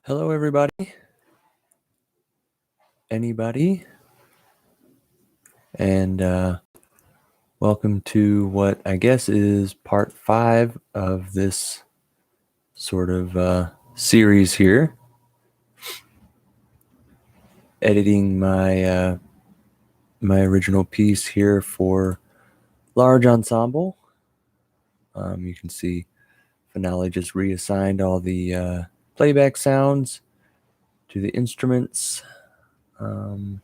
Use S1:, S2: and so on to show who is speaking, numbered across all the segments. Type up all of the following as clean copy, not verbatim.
S1: Hello, everybody. Anybody? And welcome to what I guess is part 5 of this sort of series here. Editing my my original piece here for large ensemble. You can see Finale just reassigned all the playback sounds to the instruments. I'm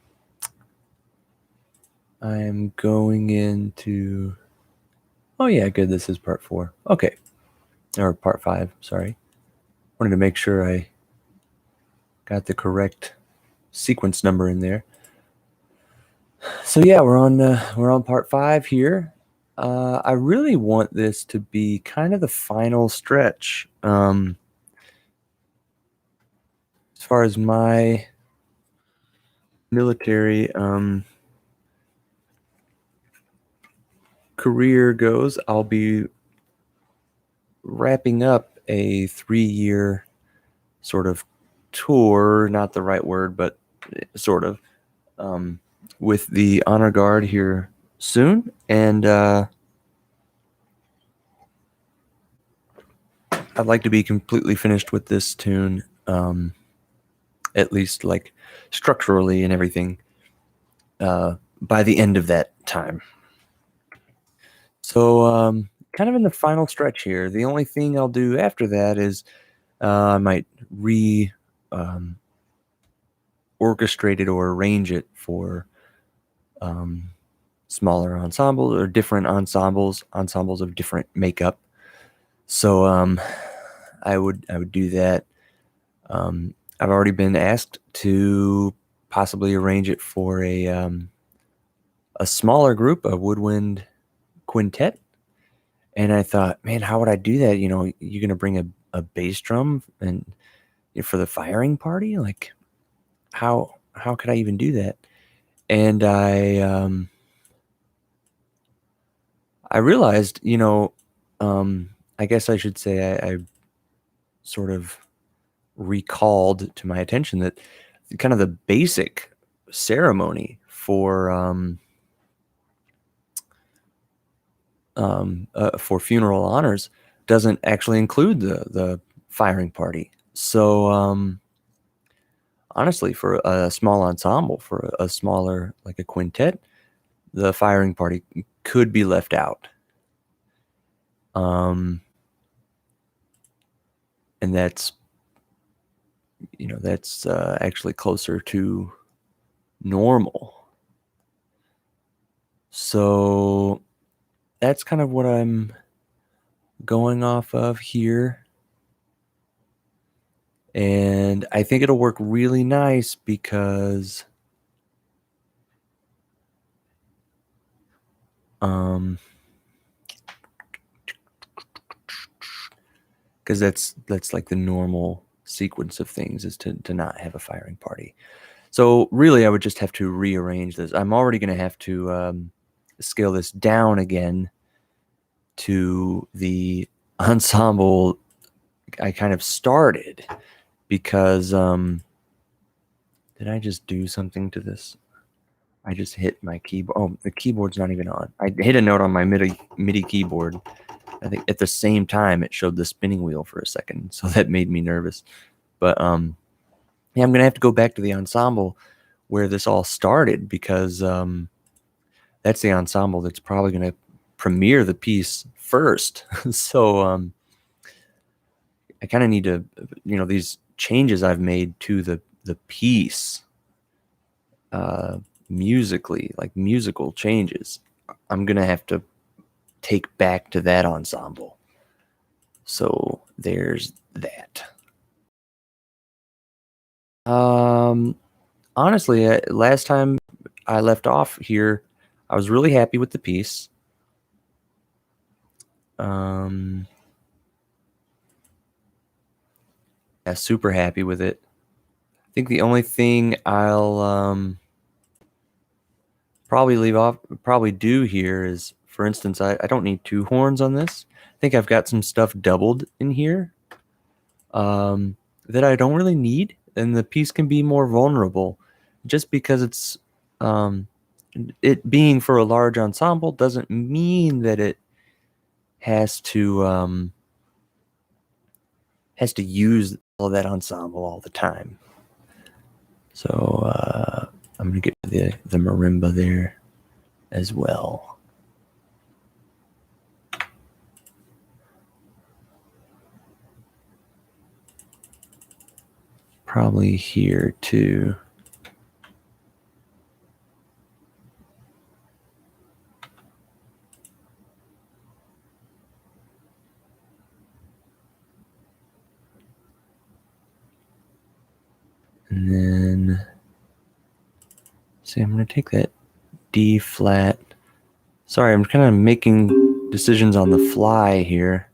S1: going into... Oh yeah, good. This is part 4. Okay. Or part 5, sorry. Wanted to make sure I got the correct sequence number in there. So yeah, we're on part 5 here. I really want this to be kind of the final stretch. As far as my military career goes, I'll be wrapping up a 3-year sort of tour, not the right word, but sort of, with the Honor Guard here soon. And I'd like to be completely finished with this tune, at least like structurally and everything, by the end of that time. So kind of in the final stretch here. The only thing I'll do after that is I might orchestrate it or arrange it for smaller ensembles or different ensembles of different makeup. So I would do that. I've already been asked to possibly arrange it for a smaller group, a woodwind quintet. And I thought, man, how would I do that? You know, you're gonna bring a bass drum and for the firing party? Like, how could I even do that? And I realized, I guess I should say I sort of recalled to my attention that kind of the basic ceremony for funeral honors doesn't actually include the firing party. So honestly, for a small ensemble, for a smaller, like a quintet, the firing party could be left out. And that's actually closer to normal. So that's kind of what I'm going off of here. And I think it'll work really nice because that's like the normal sequence of things, is to not have a firing party. So really, I would just have to rearrange this. I'm already going to have to scale this down again to the ensemble I kind of started, because did I just do something to this? I just hit my keyboard. Oh, the keyboard's not even on. I hit a note on my MIDI keyboard. I think at the same time it showed the spinning wheel for a second, so that made me nervous. But yeah, I'm gonna have to go back to the ensemble where this all started, because that's the ensemble that's probably gonna premiere the piece first. So I kind of need to, these changes I've made to the piece, musically, like musical changes, I'm gonna have to take back to that ensemble. So there's that. Honestly, last time I left off here, I was really happy with the piece. Yeah, super happy with it. I think the only thing I'll probably do here is, for instance, I don't need 2 horns on this. I think I've got some stuff doubled in here. that I don't really need, and the piece can be more vulnerable. Just because it's it being for a large ensemble doesn't mean that it has to use all of that ensemble all the time. So I'm gonna get the marimba there as well. Probably here too. And then, see, I'm going to take that D flat. Sorry, I'm kind of making decisions on the fly here.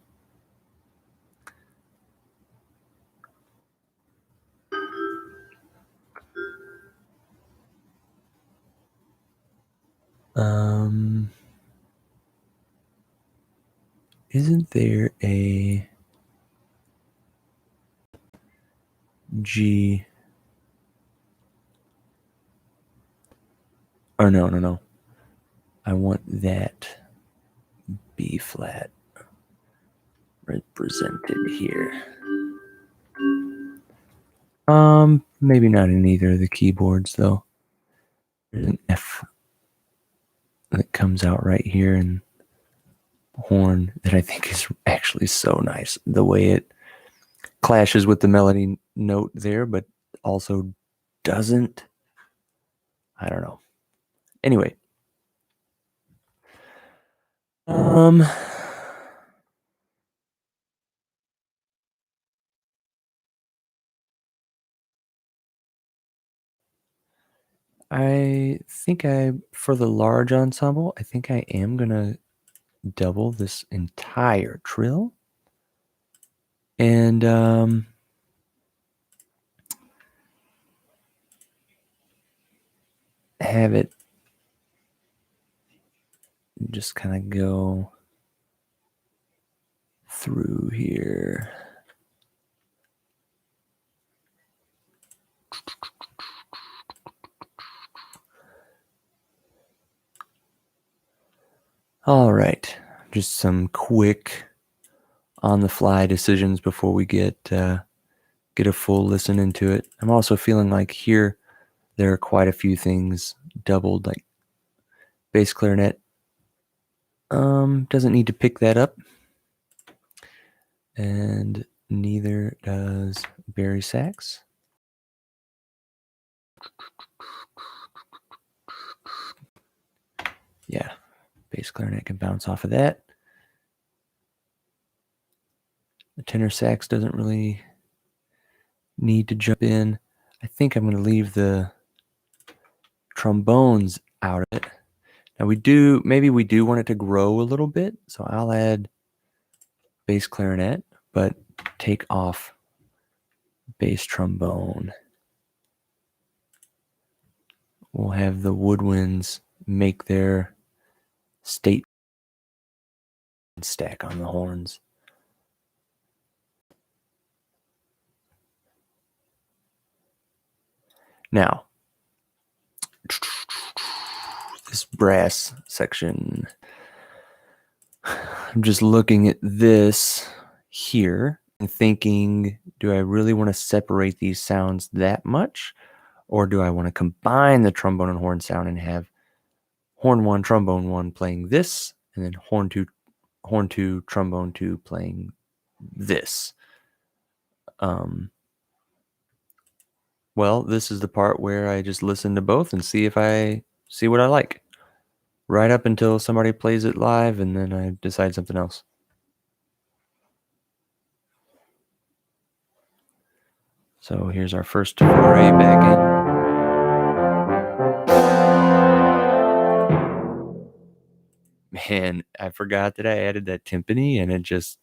S1: Isn't there a G? Or no. I want that B flat represented here. Maybe not in either of the keyboards though. There's an F that comes out right here and horn that I think is actually so nice. The way it clashes with the melody note there, but also doesn't. I don't know. Anyway. I think for the large ensemble, I think I am going to double this entire trill. And have it just kind of go through here. All right, just some quick on-the-fly decisions before we get a full listen into it. I'm also feeling like here there are quite a few things doubled, like bass clarinet. Doesn't need to pick that up, and neither does bari sax. Yeah, bass clarinet can bounce off of that. The tenor sax doesn't really need to jump in. I think I'm going to leave the trombones out of it. Now maybe we do want it to grow a little bit, so I'll add bass clarinet, but take off bass trombone. We'll have the woodwinds make their state stack on the horns. Now, this brass section, I'm just looking at this here and thinking, do I really want to separate these sounds that much? Or do I want to combine the trombone and horn sound and have horn 1, trombone 1 playing this, and then horn 2, trombone 2 playing this? Well, this is the part where I just listen to both and see what I like. Right up until somebody plays it live, and then I decide something else. So here's our first foray back in. Man, I forgot that I added that timpani, and it just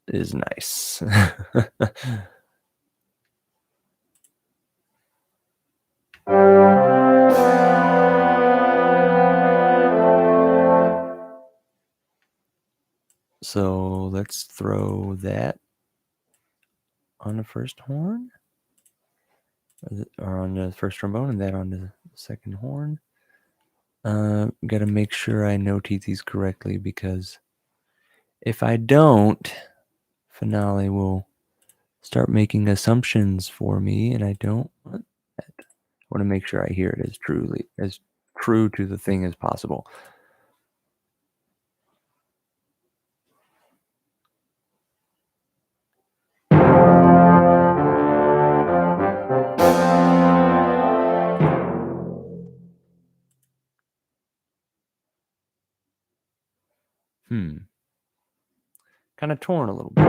S1: is nice. So let's throw that on the first horn, or on the first trombone, and that on the second horn. Got to make sure I notate these correctly, because if I don't, Finale will start making assumptions for me, and I don't want that. I want to make sure I hear it as true to the thing as possible. Kind of torn a little bit.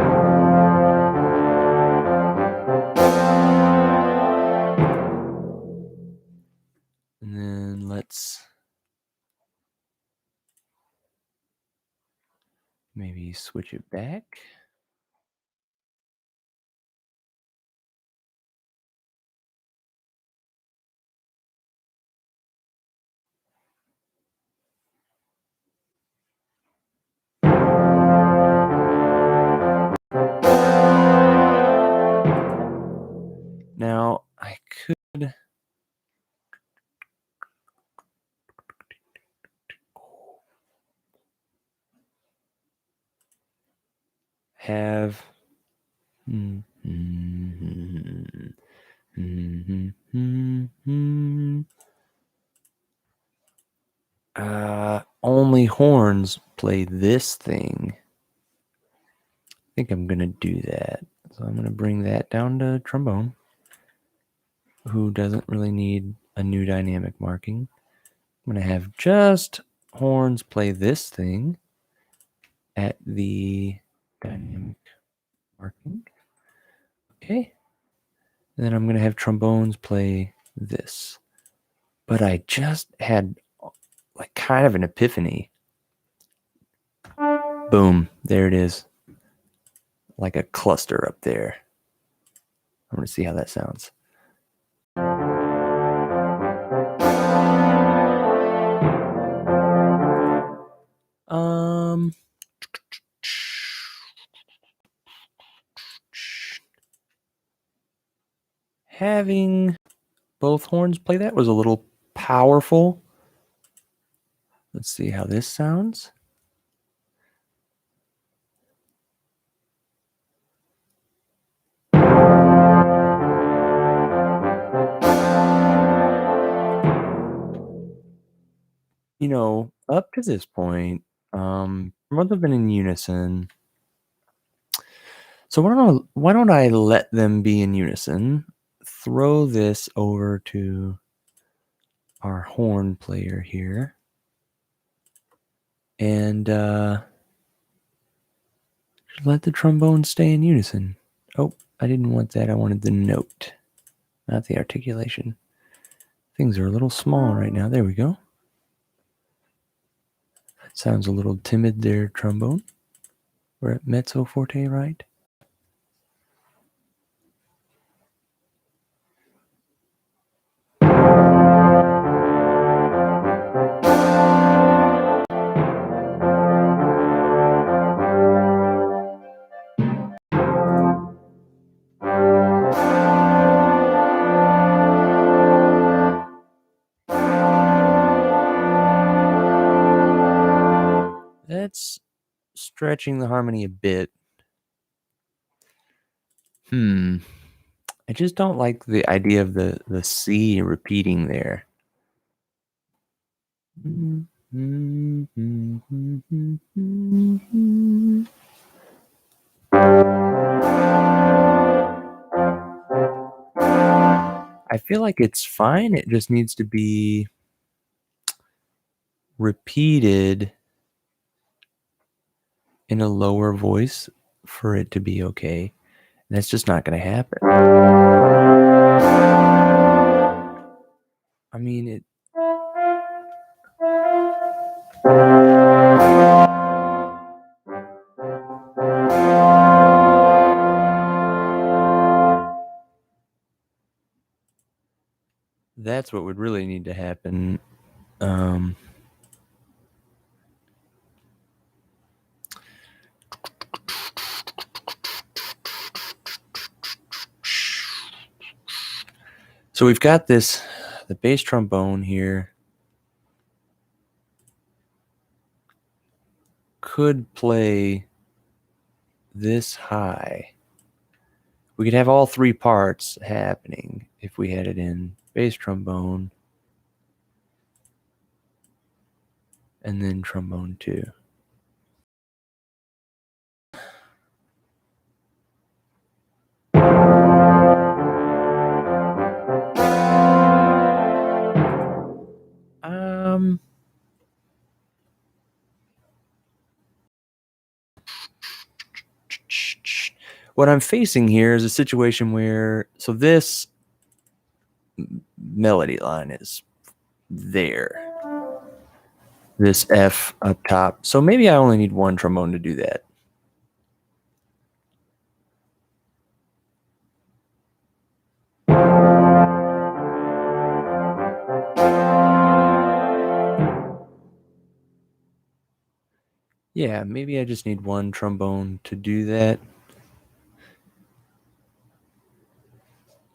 S1: And then let's maybe switch it back. Now, I could have only horns play this thing. I think I'm going to do that. So I'm going to bring that down to trombone, who doesn't really need a new dynamic marking. I'm going to have just horns play this thing at the dynamic marking. Okay. And then I'm going to have trombones play this. But I just had like kind of an epiphany. Boom. There it is. Like a cluster up there. I'm going to see how that sounds. Having both horns play that was a little powerful. Let's see how this sounds. You know, up to this point, both have been in unison. So why don't I let them be in unison? Throw this over to our horn player here, and let the trombone stay in unison. Oh, I didn't want that. I wanted the note, not the articulation. Things are a little small right now. There we go. That sounds a little timid there, trombone. We're at mezzo forte, right? That's stretching the harmony a bit. I just don't like the idea of the C repeating there. I feel like it's fine. It just needs to be repeated in a lower voice for it to be okay. And that's just not going to happen. I mean, it. That's what would really need to happen. So we've got the bass trombone here. Could play this high. We could have all three parts happening if we had it in bass trombone and then trombone 2. What I'm facing here is a situation where, so this melody line is there. This F up top. So maybe I only need one trombone to do that. Yeah, maybe I just need one trombone to do that.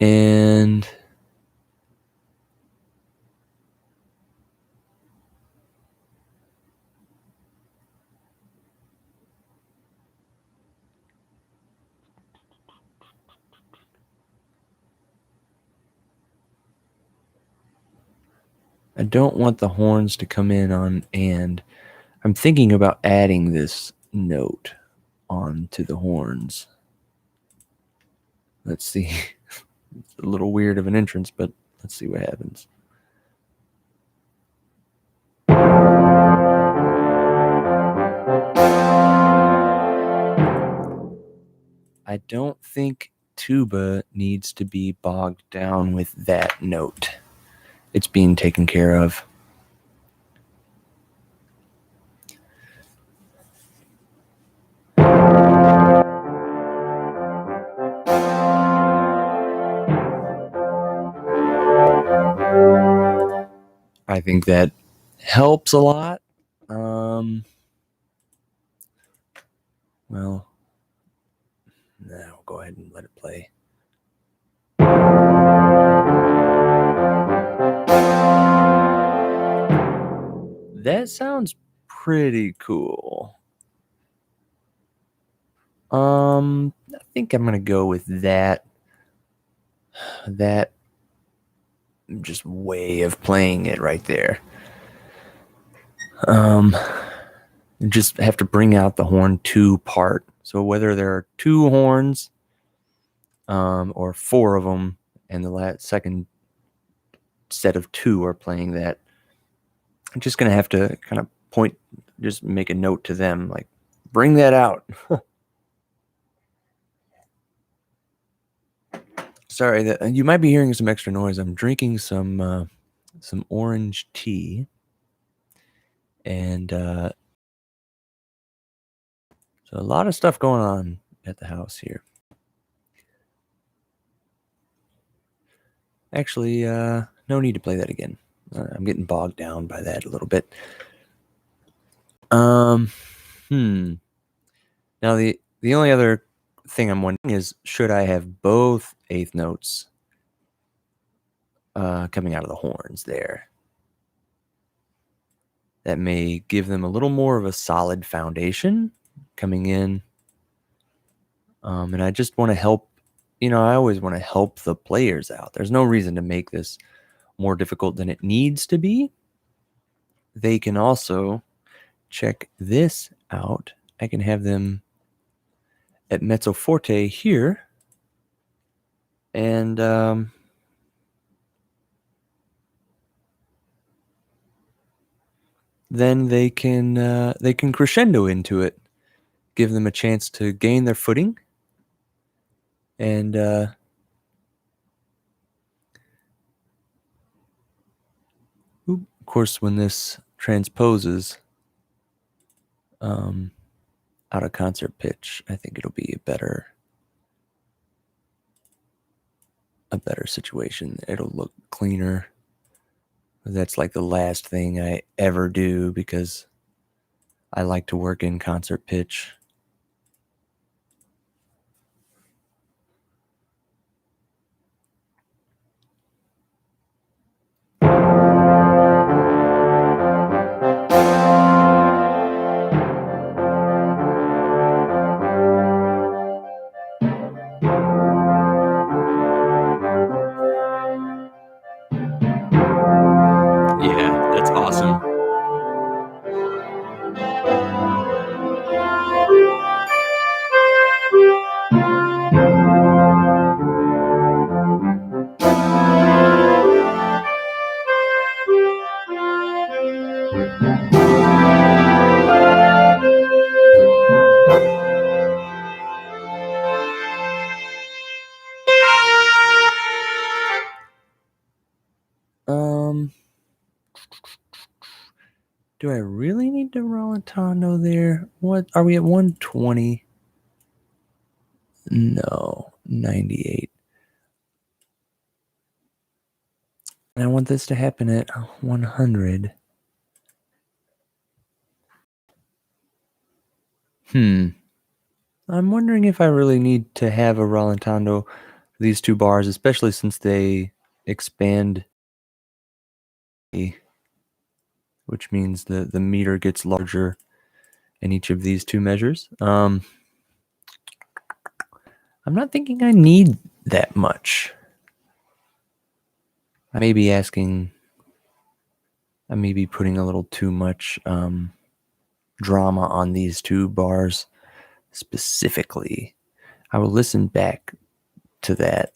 S1: And I don't want the horns to come in on and. I'm thinking about adding this note onto the horns. Let's see. It's a little weird of an entrance, but let's see what happens. I don't think tuba needs to be bogged down with that note. It's being taken care of. I think that helps a lot. Well, no, we'll go ahead and let it play. That sounds pretty cool. I think I'm gonna go with that just way of playing it right there. Just have to bring out the horn 2 part. So whether there are 2 horns or 4 of them, and the second set of 2 are playing that, I'm just gonna have to kind of just make a note to them, like, bring that out. Sorry, you might be hearing some extra noise. I'm drinking some orange tea, and so a lot of stuff going on at the house here. Actually, no need to play that again. I'm getting bogged down by that a little bit. Now the only other thing I'm wondering is, should I have both eighth notes coming out of the horns there? That may give them a little more of a solid foundation coming in. And I just want to help, I always want to help the players out. There's no reason to make this more difficult than it needs to be. They can also check this out. I can have them at mezzo forte here, and then they can crescendo into it, give them a chance to gain their footing, and of course, when this transposes out of concert pitch, I think it'll be a better situation. It'll look cleaner. That's like the last thing I ever do, because I like to work in concert pitch. Do I really need to rallentando there? What are we at 120? No, 98. And I want this to happen at 100. I'm wondering if I really need to have a rallentando for these two bars, especially since they expand, which means the meter gets larger in each of these two measures. I'm not thinking I need that much. I may be putting a little too much drama on these two bars specifically. I will listen back to that.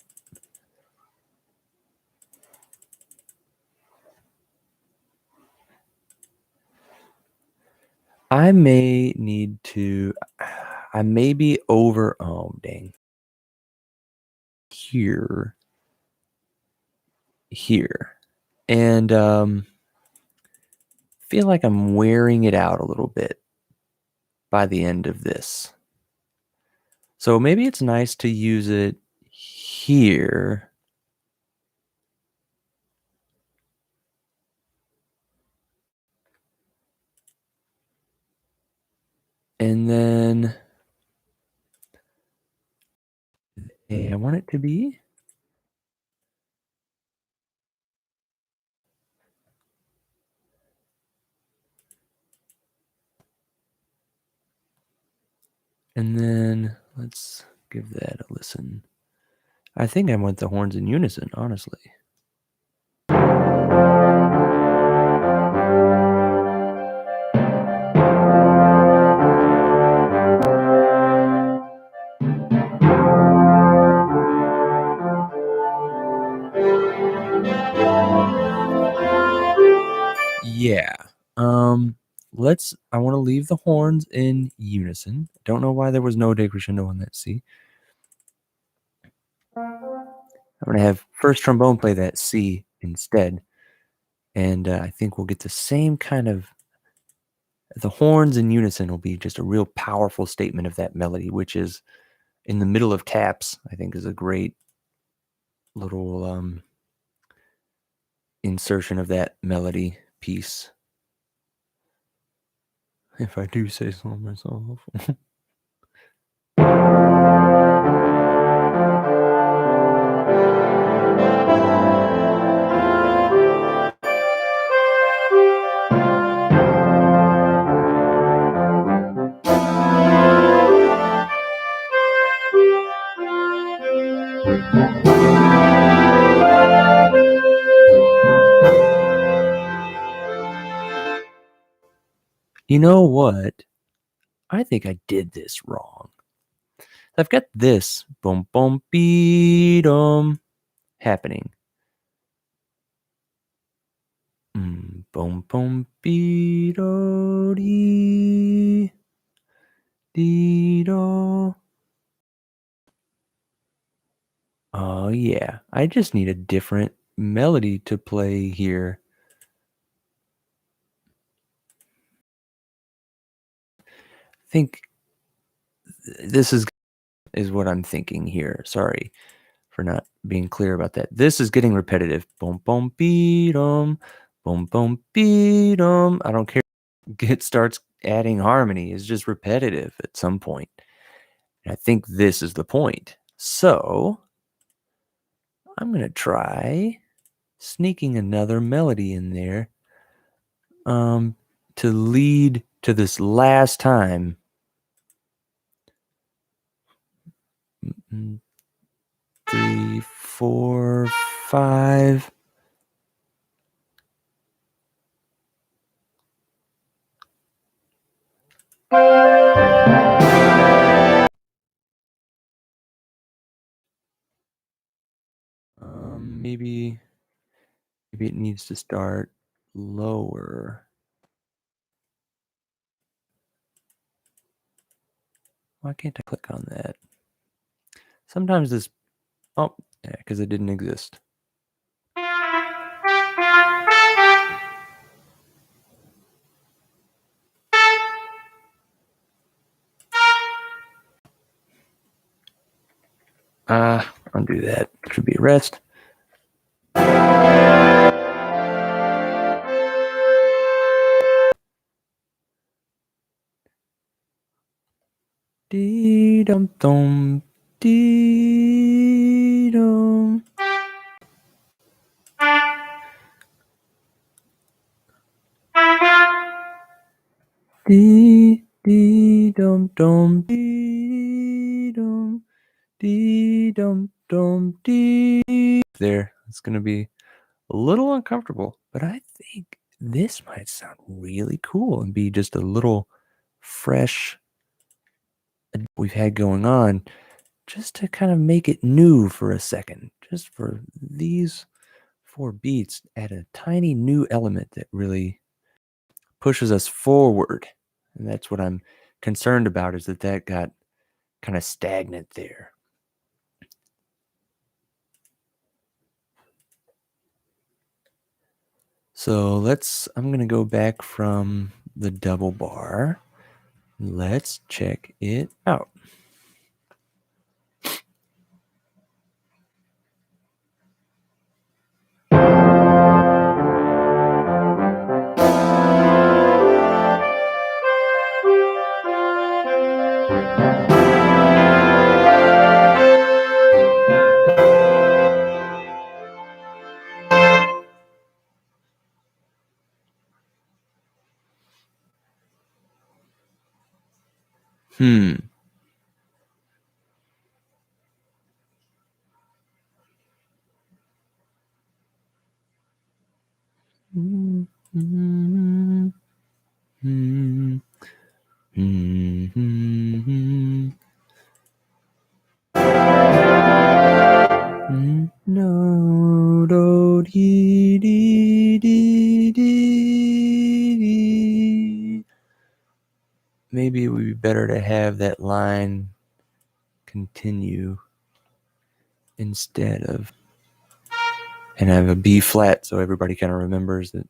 S1: I may be over, oh dang, here, and feel like I'm wearing it out a little bit by the end of this. So maybe it's nice to use it here. And then I want it to be. And then let's give that a listen. I think I want the horns in unison, honestly. Yeah. I want to leave the horns in unison. Don't know why there was no decrescendo on that C. I'm going to have first trombone play that C instead. And I think we'll get the same kind of, the horns in unison will be just a real powerful statement of that melody, which is in the middle of taps, I think is a great little insertion of that melody piece. If I do say so myself. You know what? I think I did this wrong. I've got this boom boom beat happening. Boom boom beat dee dee do. Oh yeah, I just need a different melody to play here. I think this is what I'm thinking here. Sorry for not being clear about that. This is getting repetitive. Boom boom beat boom boom beat I don't care. It starts adding harmony. It's just repetitive at some point. And I think this is the point. So I'm gonna try sneaking another melody in there to lead to this last time. 3, 4, 5. Maybe it needs to start lower. Why can't I click on that? Sometimes this, oh, yeah, because it didn't exist. Undo that. Should be a rest. Dee dum dum, dee dum. Dee dee dum dum, dee dum, dee dum dum, dee. There, it's gonna be a little uncomfortable, but I think this might sound really cool and be just a little fresh we've had going on, just to kind of make it new for a second, just for these 4 beats, add a tiny new element that really pushes us forward. And that's what I'm concerned about, is that got kind of stagnant there. So I'm going to go back from the double bar. Let's check it out. No, do, dee, dee, dee, dee. Maybe it would be better to have that line continue instead of, and have a B flat, so everybody kind of remembers that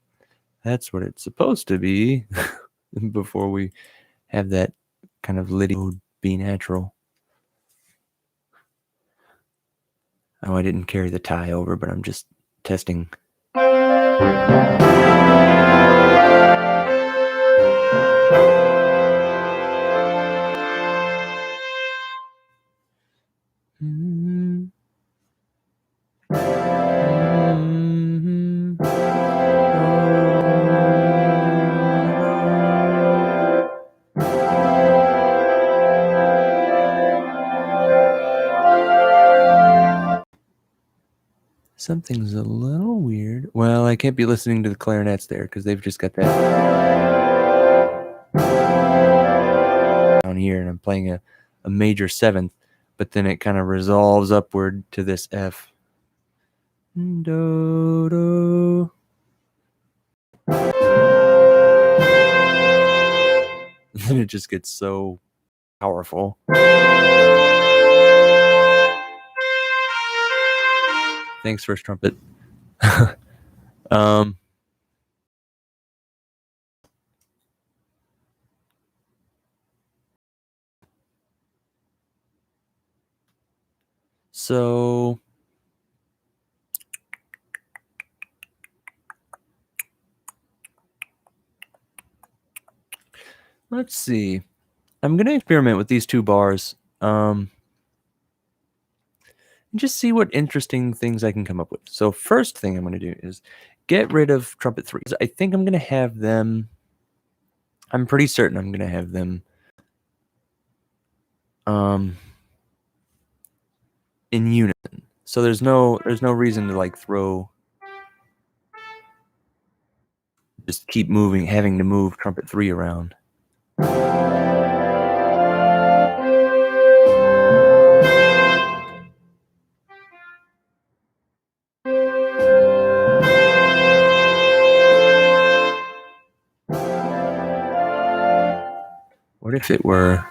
S1: that's what it's supposed to be before we have that kind of liddy B natural. Oh, I didn't carry the tie over, but I'm just testing. Something's a little weird. Well, I can't be listening to the clarinets there because they've just got that down here, and I'm playing a major 7th, but then it kind of resolves upward to this F. Do, do. Then it just gets so powerful. Thanks, first trumpet. So let's see. I'm going to experiment with these 2 bars. And just see what interesting things I can come up with. So first thing I'm going to do is get rid of trumpet 3s. I think I'm going to have them, I'm pretty certain I'm going to have them in unison. So there's no reason to like just keep moving, having to move trumpet 3 around. What if it were?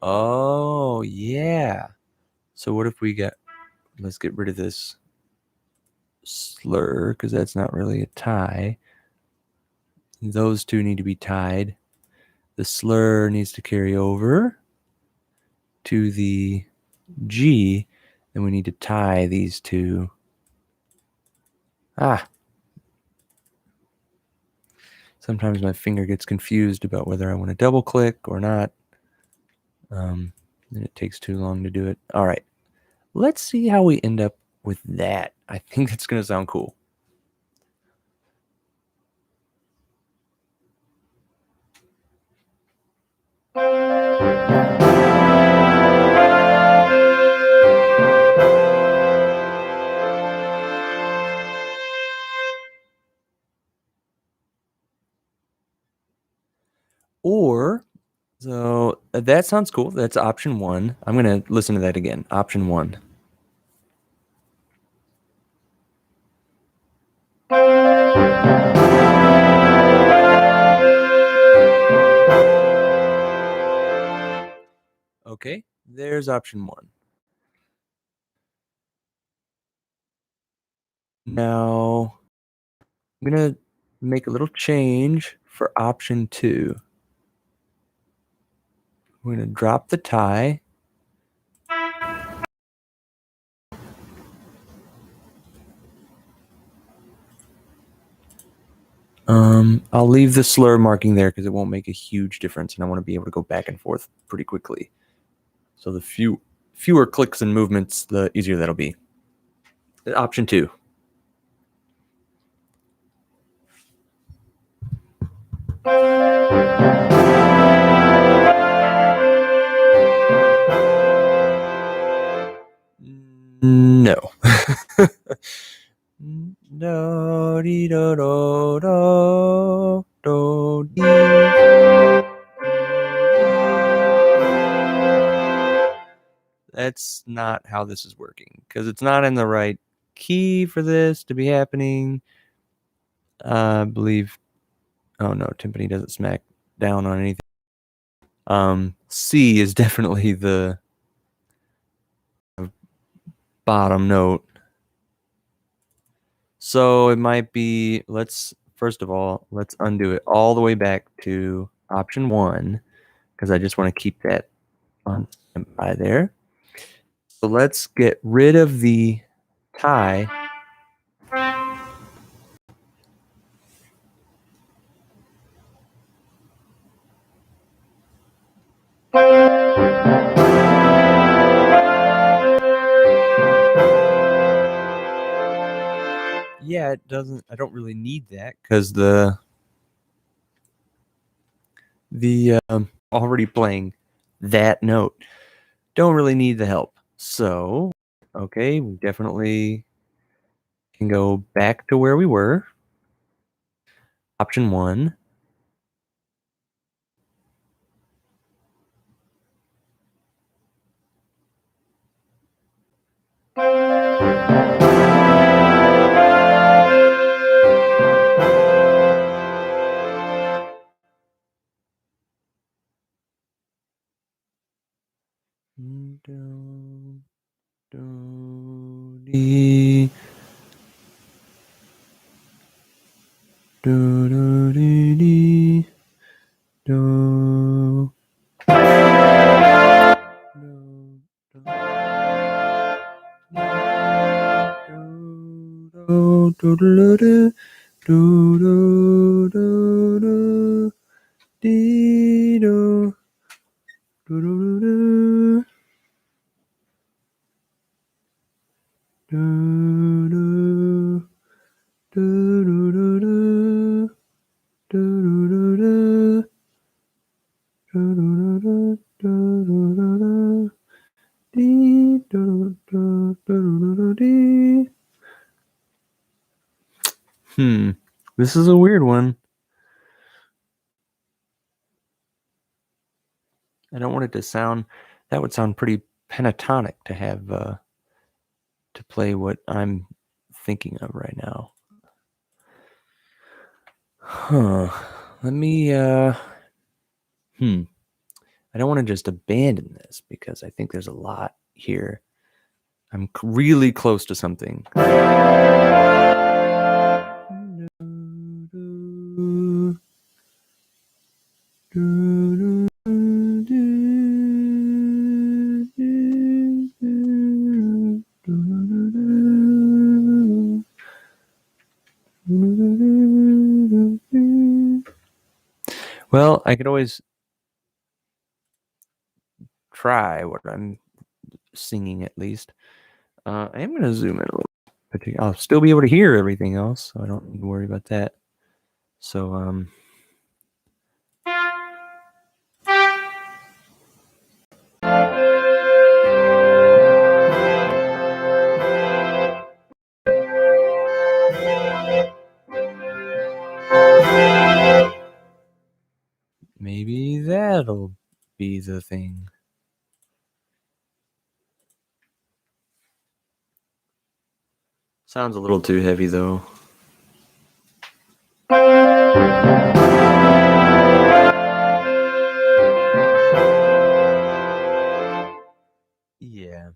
S1: Oh, yeah. So what if we let's get rid of this slur, because that's not really a tie. Those 2 need to be tied. The slur needs to carry over to the G, and we need to tie these two. Sometimes my finger gets confused about whether I want to double click or not. And it takes too long to do it. All right, let's see how we end up with that. I think that's going to sound cool. Or, so that sounds cool. That's option one. I'm going to listen to that again. Option one. Okay, there's option one. Now, I'm going to make a little change for option two. We're going to drop the tie. I'll leave the slur marking there because it won't make a huge difference, and I want to be able to go back and forth pretty quickly. So the fewer clicks and movements, the easier that'll be. Option two. No. Do, dee, do, do, do, do, dee. That's not how this is working because it's not in the right key for this to be happening. I believe. Oh no, timpani doesn't smack down on anything. C is definitely the bottom note. So it might be, first of all, let's undo it all the way back to option one because I just want to keep that on standby there. So let's get rid of the tie. Yeah, it doesn't. I don't really need that because the already playing that note. Don't really need the help. So, okay, we definitely can go back to where we were. Option one. Do, do, dee. Do, do, dee, dee. Do. Do, do, do, do, do, do, do, do, dee, do, do, do, do, do, do, do, do, do, do, do, do, do, This is a weird one. I don't want it to sound. That would sound pretty pentatonic to have to play what I'm thinking of right now. Let me. I don't want to just abandon this because I think there's a lot here. I'm really close to something. Do, Well, I could always try what I'm singing at least. I am going to zoom in a little bit. I'll still be able to hear everything else, so I don't need to worry about that. So, maybe that'll be the thing. Sounds a little too heavy, though. Yeah.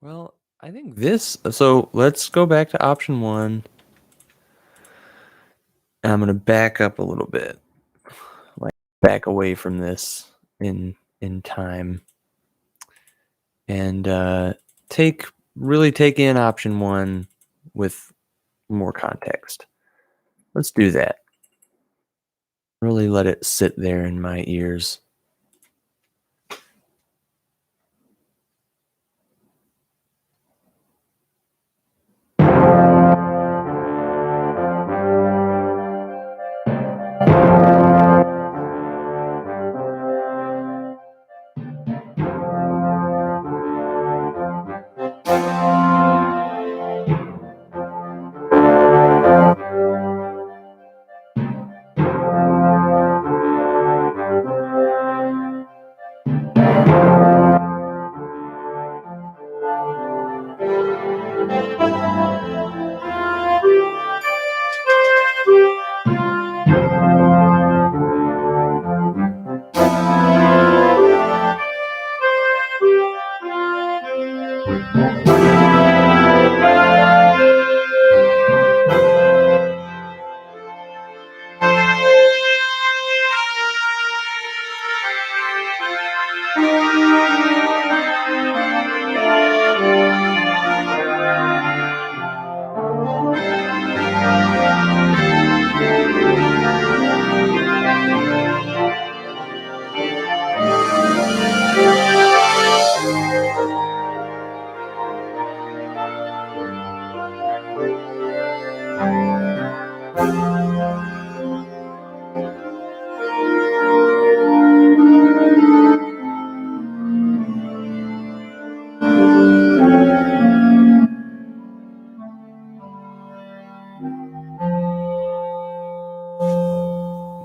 S1: Well, I think this. So let's go back to option one. I'm going to back up a little bit, like back away from this in time, and take in option one with more context. Let's do that. Really let it sit there in my ears.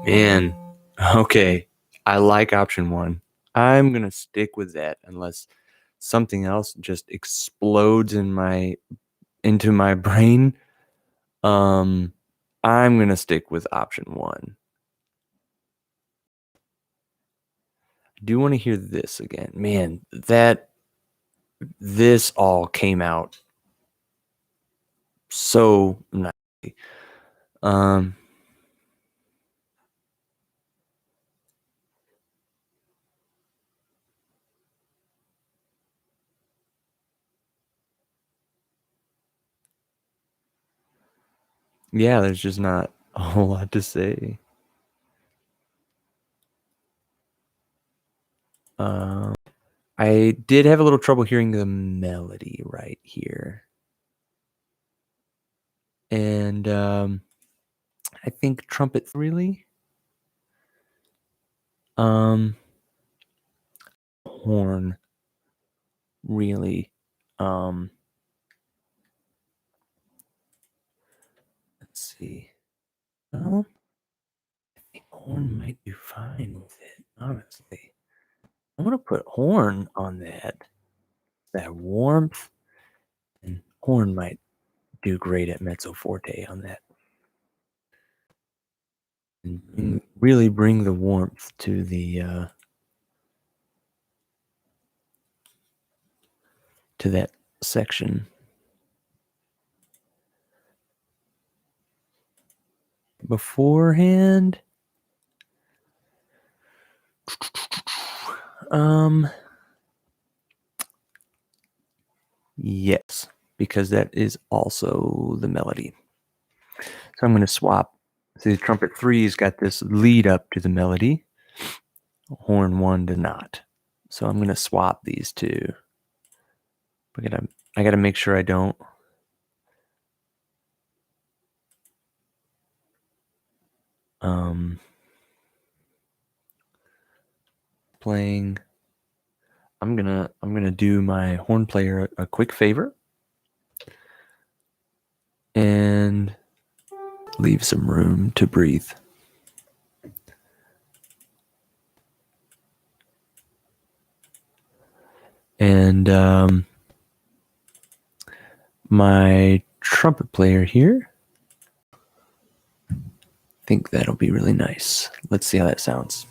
S1: Man, okay. I like option one. I'm going to stick with that unless something else just explodes into my brain. I'm going to stick with option one. I do want to hear this again. Man, this all came out so nicely. Yeah, there's just not a whole lot to say. I did have a little trouble hearing the melody right here. And I think trumpet really. Horn really. Let's see. Well, I think horn might do fine with it, honestly. I'm gonna put horn on that warmth, and horn might do great at mezzo forte on that. And really bring the warmth to to that section. beforehand. Yes, because that is also the melody. So I'm going to swap. So the trumpet 3's got this lead up to the melody. Horn 1 does not. So I'm going to swap these two. I got to make sure I don't. Playing. I'm gonna do my horn player a quick favor and leave some room to breathe. And my trumpet player here, I think that'll be really nice. Let's see how that sounds.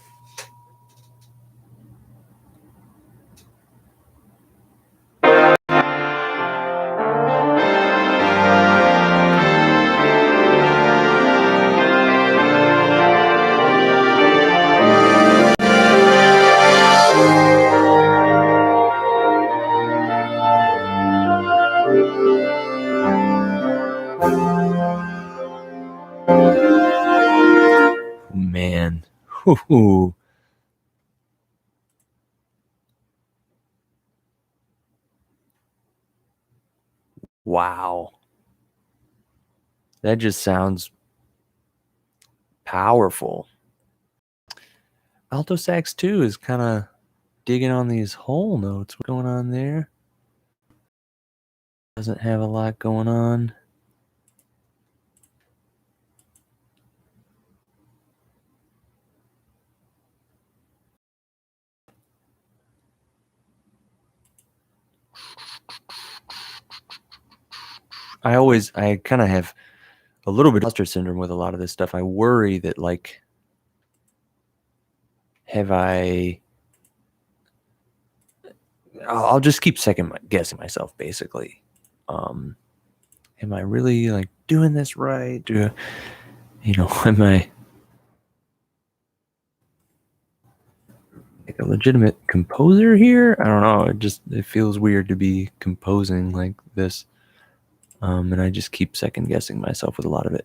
S1: Man. Whew. Wow. That just sounds powerful. Alto sax too is kind of digging on these whole notes. What's going on there? Doesn't have a lot going on. I kind of have a little bit of imposter syndrome with a lot of this stuff. I worry that, like, I'll just keep second guessing myself, basically. Am I really, like, doing this right? Am I like a legitimate composer here? I don't know. It feels weird to be composing like this. And I just keep second guessing myself with a lot of it.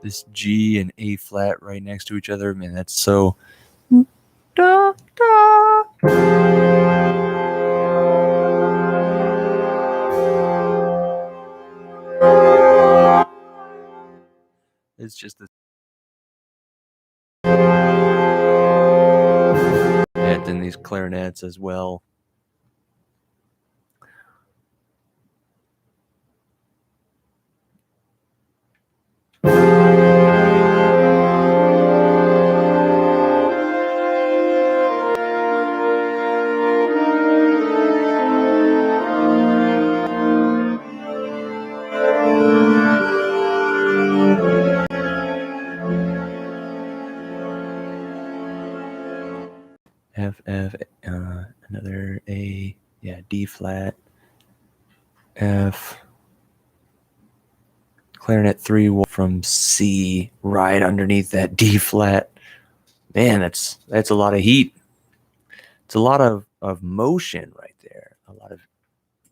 S1: This G and A flat right next to each other, man, that's so da, da. It's just this. Yeah, then these clarinets as well. F, another A, yeah, D flat, F, clarinet 3 from C right underneath that D flat. Man, that's a lot of heat. It's a lot of motion right there. A lot of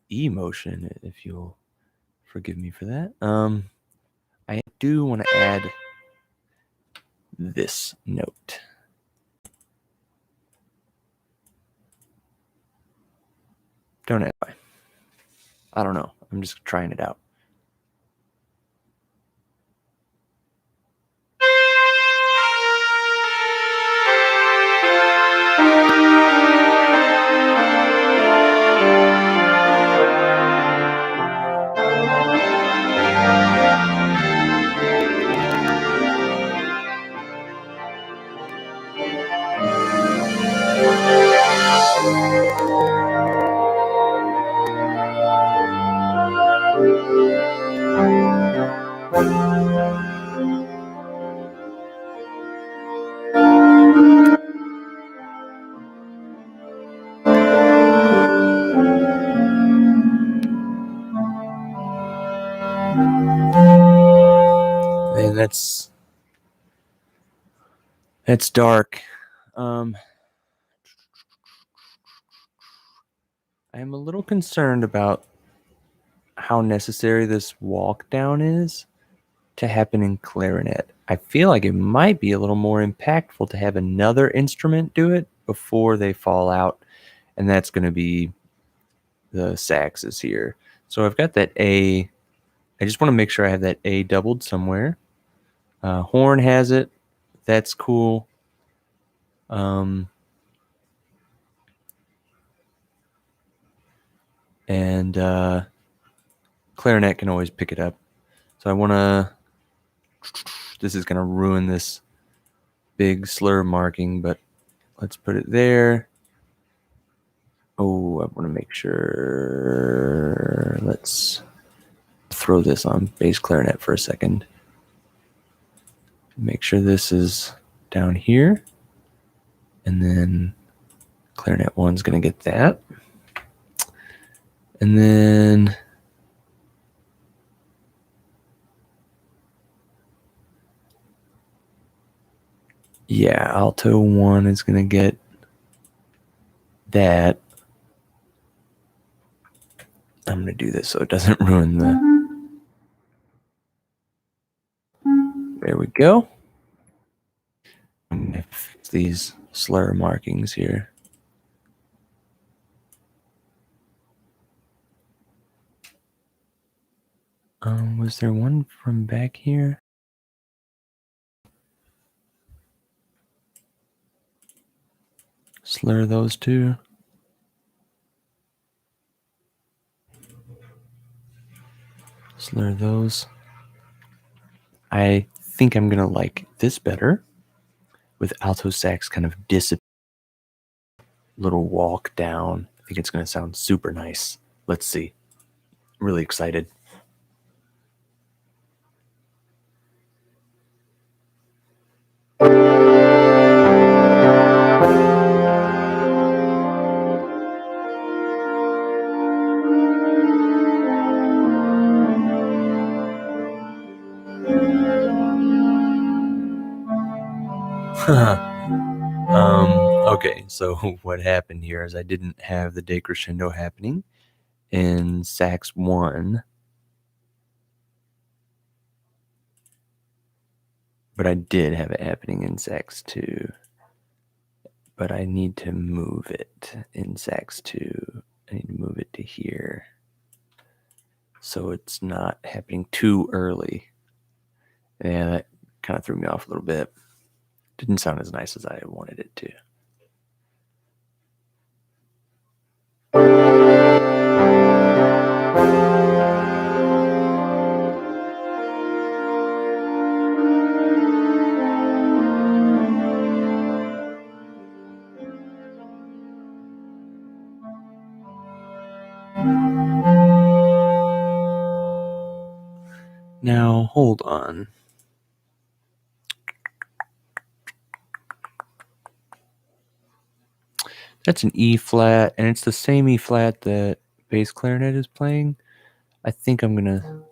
S1: emotion, if you'll forgive me for that. I do want to add this note. Don't ask why. I don't know. I'm just trying it out. that's dark. I am a little concerned about how necessary this walk down is to happen in clarinet. I feel like it might be a little more impactful to have another instrument do it before they fall out, and that's going to be the saxes here. So I've got that A. I just want to make sure I have that A doubled somewhere. Horn has it. That's cool. And clarinet can always pick it up. So I want to, this is going to ruin this big slur marking, but let's put it there. Oh, I want to make sure, let's throw this on bass clarinet for a second. Make sure this is down here. And then clarinet 1's going to get that. And then yeah, alto 1 is going to get that. I'm going to do this so it doesn't ruin the... There we go. I'm going to fix these slur markings here. Was there one from back here? Slur those two. Slur those. I think I'm going to like this better with alto sax kind of little walk down. I think it's going to sound super nice. Let's see. Really excited. Okay, so what happened here is I didn't have the decrescendo happening in sax 1, but I did have it happening in sax 2. But I need to move it in sax 2. I need to move it to here so it's not happening too early. Yeah, that kind of threw me off a little bit. Didn't sound as nice as I wanted it to. Now, hold on. That's an E flat, and it's the same E flat that bass clarinet is playing. I think I'm going to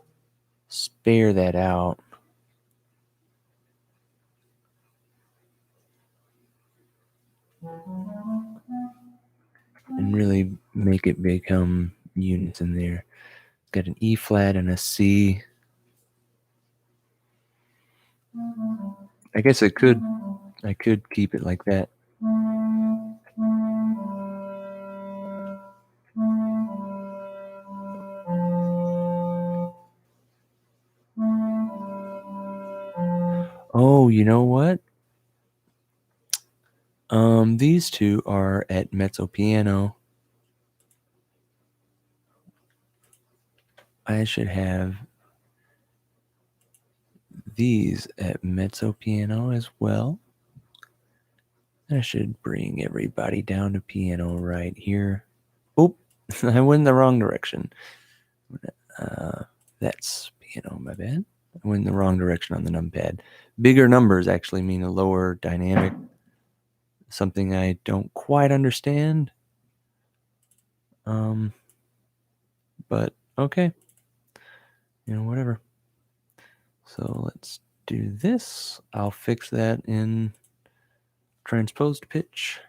S1: spare that out. And really make it become unison there. Got an E flat and a C. I guess I could keep it like that. Oh, you know what? These two are at mezzo piano. I should have these at mezzo piano as well. I should bring everybody down to piano right here. Oh, I went in the wrong direction. That's piano, my bad. I went in the wrong direction on the numpad. Bigger numbers actually mean a lower dynamic. Something I don't quite understand. But okay. Whatever. So let's do this. I'll fix that in transposed pitch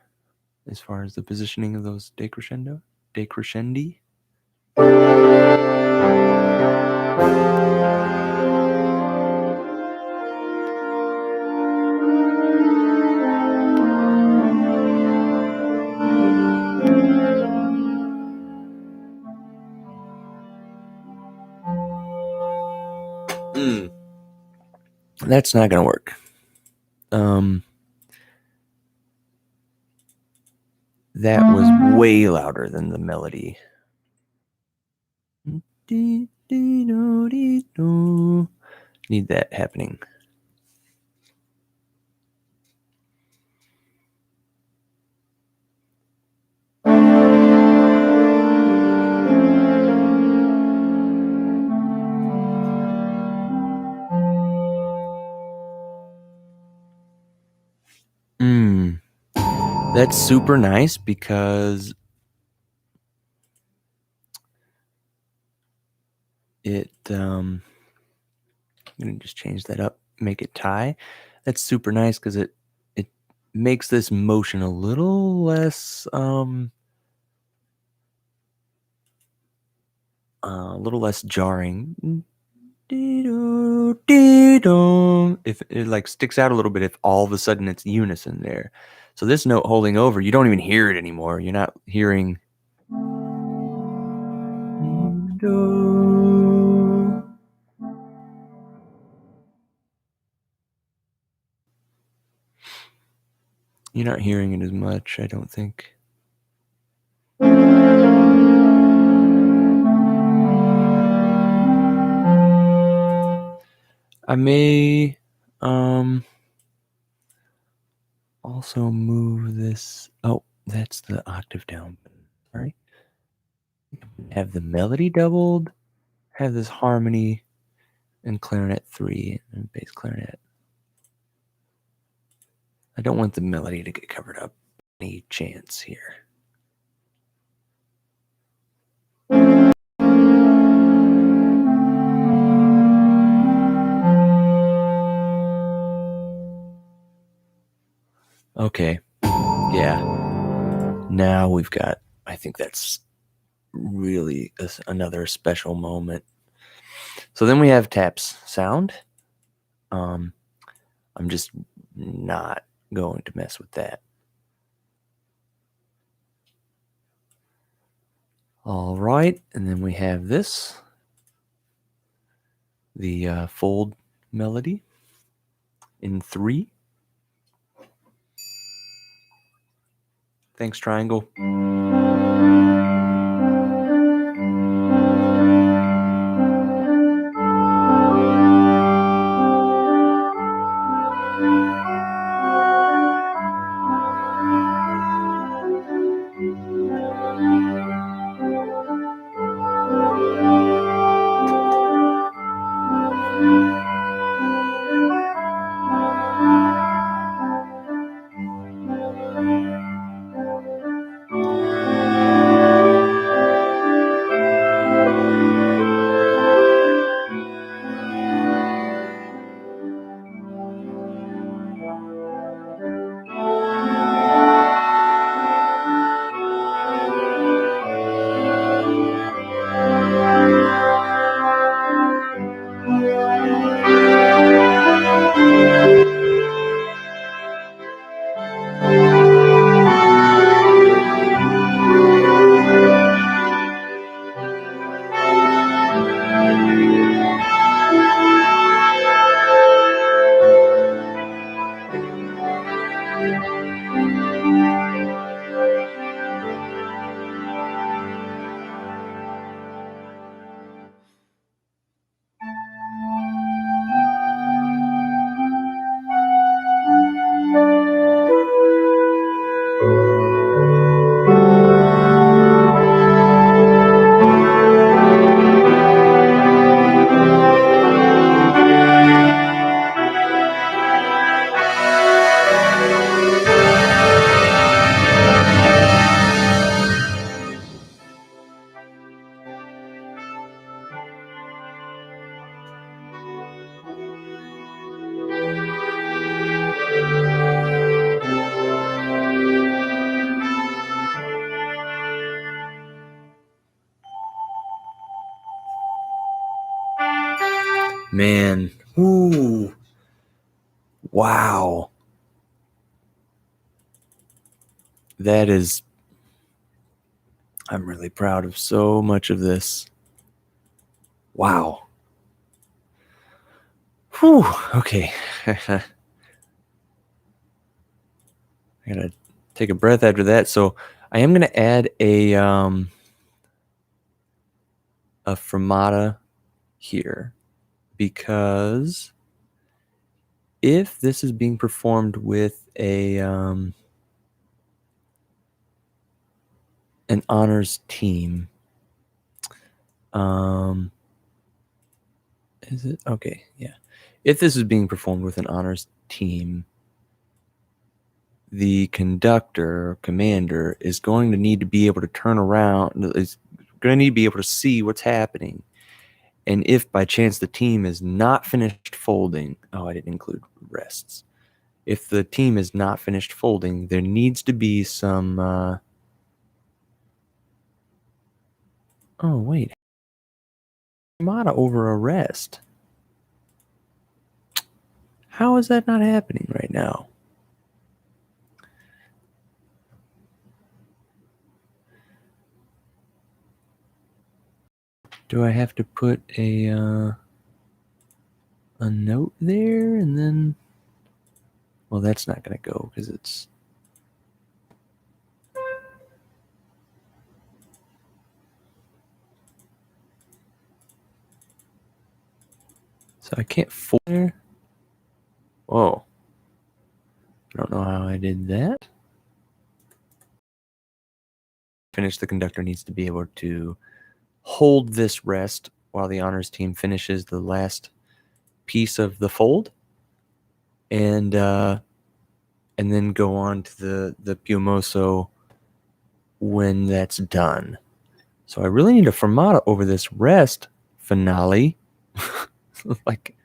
S1: as far as the positioning of those decrescendi. That's not gonna work. That was way louder than the melody. Need that happening. That's super nice because I'm gonna just change that up, make it tie. That's super nice because it makes this motion a little less jarring. If it like sticks out a little bit, if all of a sudden it's unison there. So this note holding over, you don't even hear it anymore. You're not hearing. You're not hearing it as much, I don't think. I may also move this. Oh, that's the octave down. Sorry. Have the melody doubled, have this harmony and clarinet 3 and bass clarinet. I don't want the melody to get covered up any chance here. Okay. Yeah. Now we've got, I think that's really another special moment. So then we have taps sound. I'm just not going to mess with that. All right, and then we have this, the fold melody in 3. Thanks, triangle. Man. Ooh. Wow. That is... I'm really proud of so much of this. Wow. Whew. Okay. I gotta take a breath after that. So I am gonna add a fermata here, because if this is being performed with a an honors team, is it okay? Yeah. If this is being performed with an honors team, the conductor or commander is going to need to be able to turn around, is going to need to be able to see what's happening. And if by chance the team is not finished folding, oh, I didn't include rests. If the team is not finished folding, there needs to be some, oh, wait, Mata over a rest. How is that not happening right now? Do I have to put a note there and then... Well, that's not going to go because it's... So I can't fold there. Whoa. I don't know how I did that. Finish, the conductor needs to be able to hold this rest while the honors team finishes the last piece of the fold, and then go on to the piumoso when that's done. So I really need a fermata over this rest finale. Like,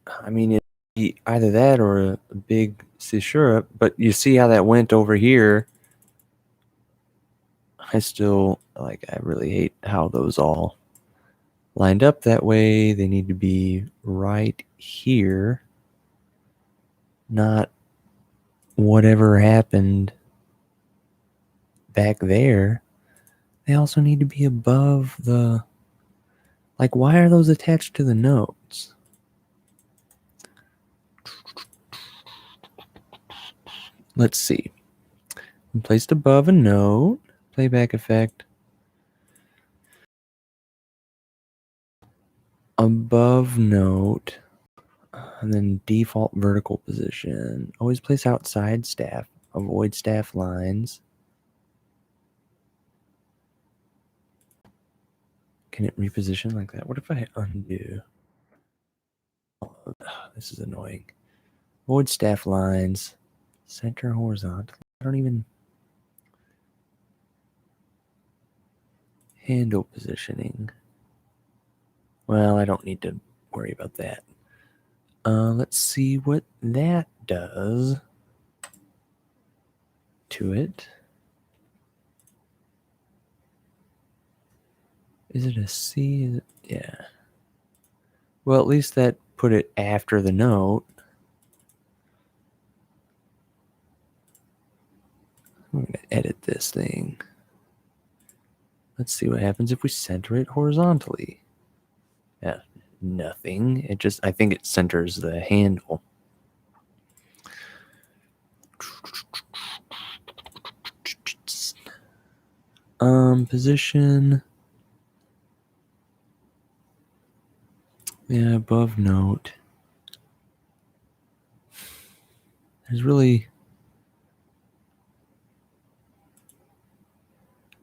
S1: I mean, it'd be either that or a big caesura, but you see how that went over here. I still, like, I really hate how those all lined up that way. They need to be right here, not whatever happened back there. They also need to be above the... Like, why are those attached to the notes? Let's see. Placed above a note. Playback effect. Above note. And then default vertical position. Always place outside staff. Avoid staff lines. Can it reposition like that? What if I undo? Oh, this is annoying. Avoid staff lines. Center horizontal. I don't even... Handle positioning. Well, I don't need to worry about that. Let's see what that does to it. Is it a C? Is it... Yeah. Well, at least that put it after the note. I'm going to edit this thing. Let's see what happens if we center it horizontally. Yeah, nothing. It just, I think it centers the handle. Position. Yeah, above note. There's really...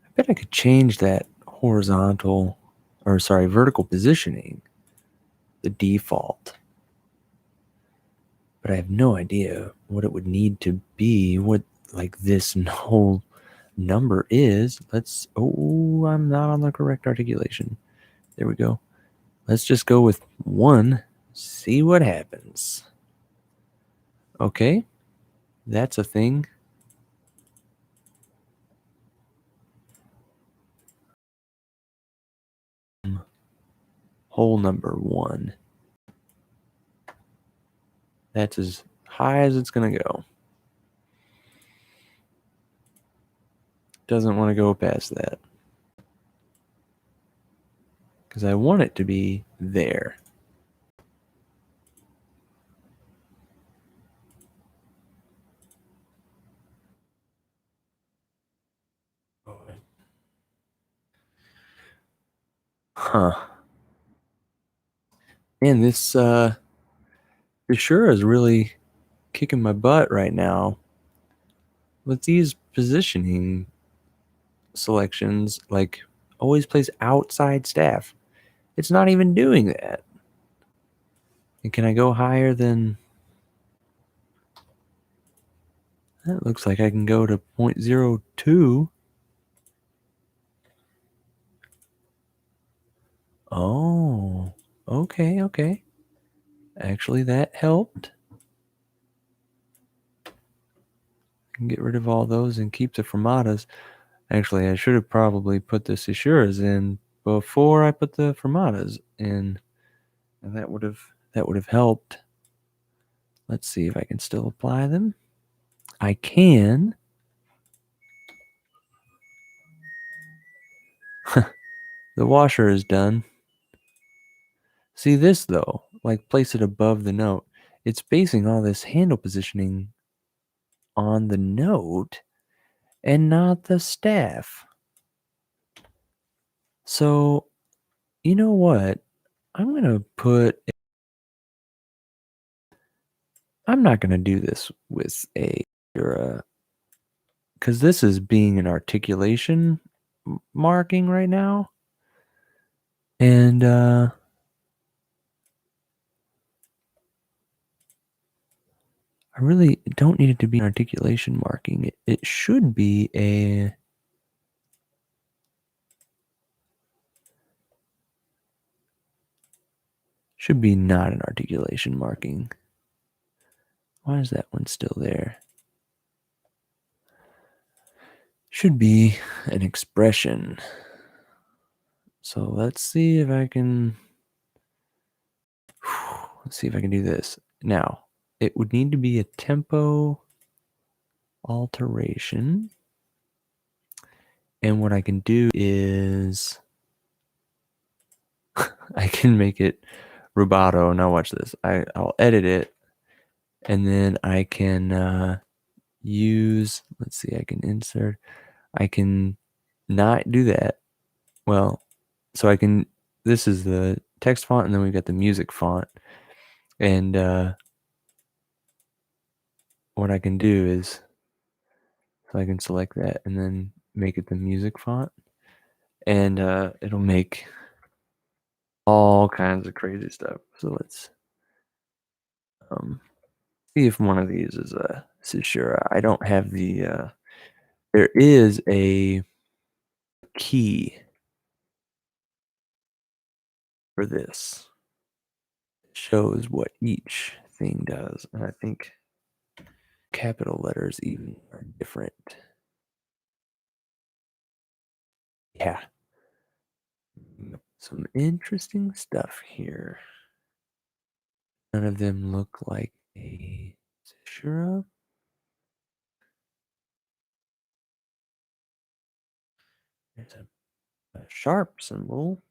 S1: I bet I could change that horizontal, or sorry, vertical positioning, the default. But I have no idea what it would need to be, what, like, this whole number is. Let's... Oh, I'm not on the correct articulation. There we go. Let's just go with 1. See what happens. Okay. That's a thing. hole number 1. That's as high as it's going to go. Doesn't want to go past that. Because I want it to be there. Huh. Man, this sure is really kicking my butt right now. With these positioning selections, like always plays outside staff. It's not even doing that. And can I go higher than... That looks like I can go to 0.02. Oh, okay. Actually, that helped. I can get rid of all those and keep the fermatas. Actually, I should have probably put the caesuras in before I put the fermatas in. And that would have helped. Let's see if I can still apply them. I can. The washer is done. See this though, like place it above the note. It's basing all this handle positioning on the note and not the staff. So, you know what? I'm not going to do this with because this is being an articulation marking right now. And I really don't need it to be an articulation marking. It should be not an articulation marking. Why is that one still there? Should be an expression. So let's see if I can do this. Now, it would need to be a tempo alteration. And what I can do is I can make it rubato. Now watch this. I'll edit it, and then I can use, let's see, I can insert, I can not do that. Well, so I can, this is the text font, and then we've got the music font. And what I can do is, so I can select that and then make it the music font. And it'll make all kinds of crazy stuff. So let's see if one of these is a caesura. I don't have the, there is a key for this. It shows what each thing does. And I think capital letters even are different. Yeah. Some interesting stuff here. None of them look like a caesura. There's a sharp symbol.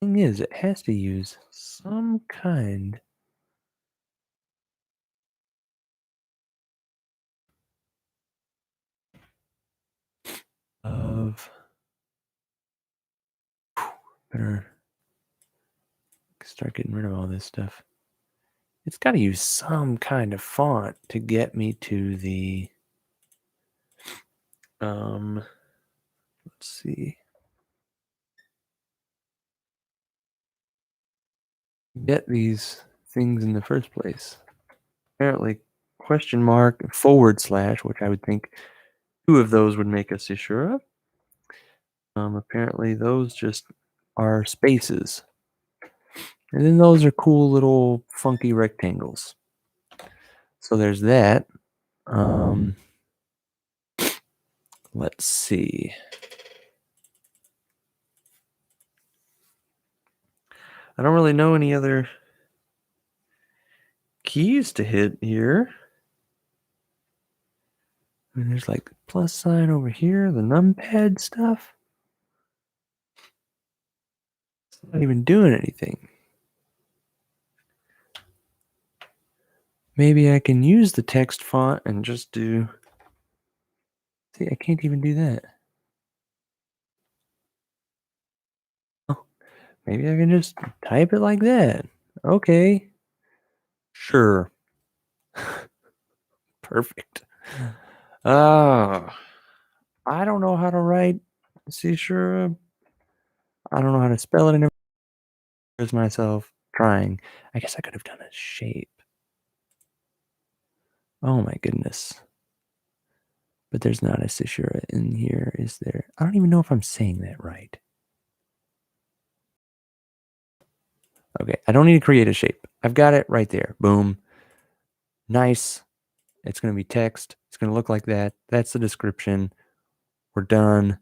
S1: Thing is, it has to use some kind of, better start getting rid of all this stuff. It's got to use some kind of font to get me to the, let's see, get these things in the first place. Apparently, question mark, / which I would think 2 of those would make a caesura. Apparently those just are spaces. And then those are cool little funky rectangles. So there's that. Let's see. I don't really know any other keys to hit here. And there's like plus sign over here, the numpad stuff. It's not even doing anything. Maybe I can use the text font and just do. See, I can't even do that. Oh, maybe I can just type it like that. Okay. Sure. Perfect. Oh, I don't know how to write C sure. I don't know how to spell it. I never embarrassed myself trying. I guess I could have done a shape. Oh my goodness. But there's not a Cishura in here, is there? I don't even know if I'm saying that right. Okay, I don't need to create a shape. I've got it right there. Boom. Nice. It's going to be text. It's going to look like that. That's the description. We're done.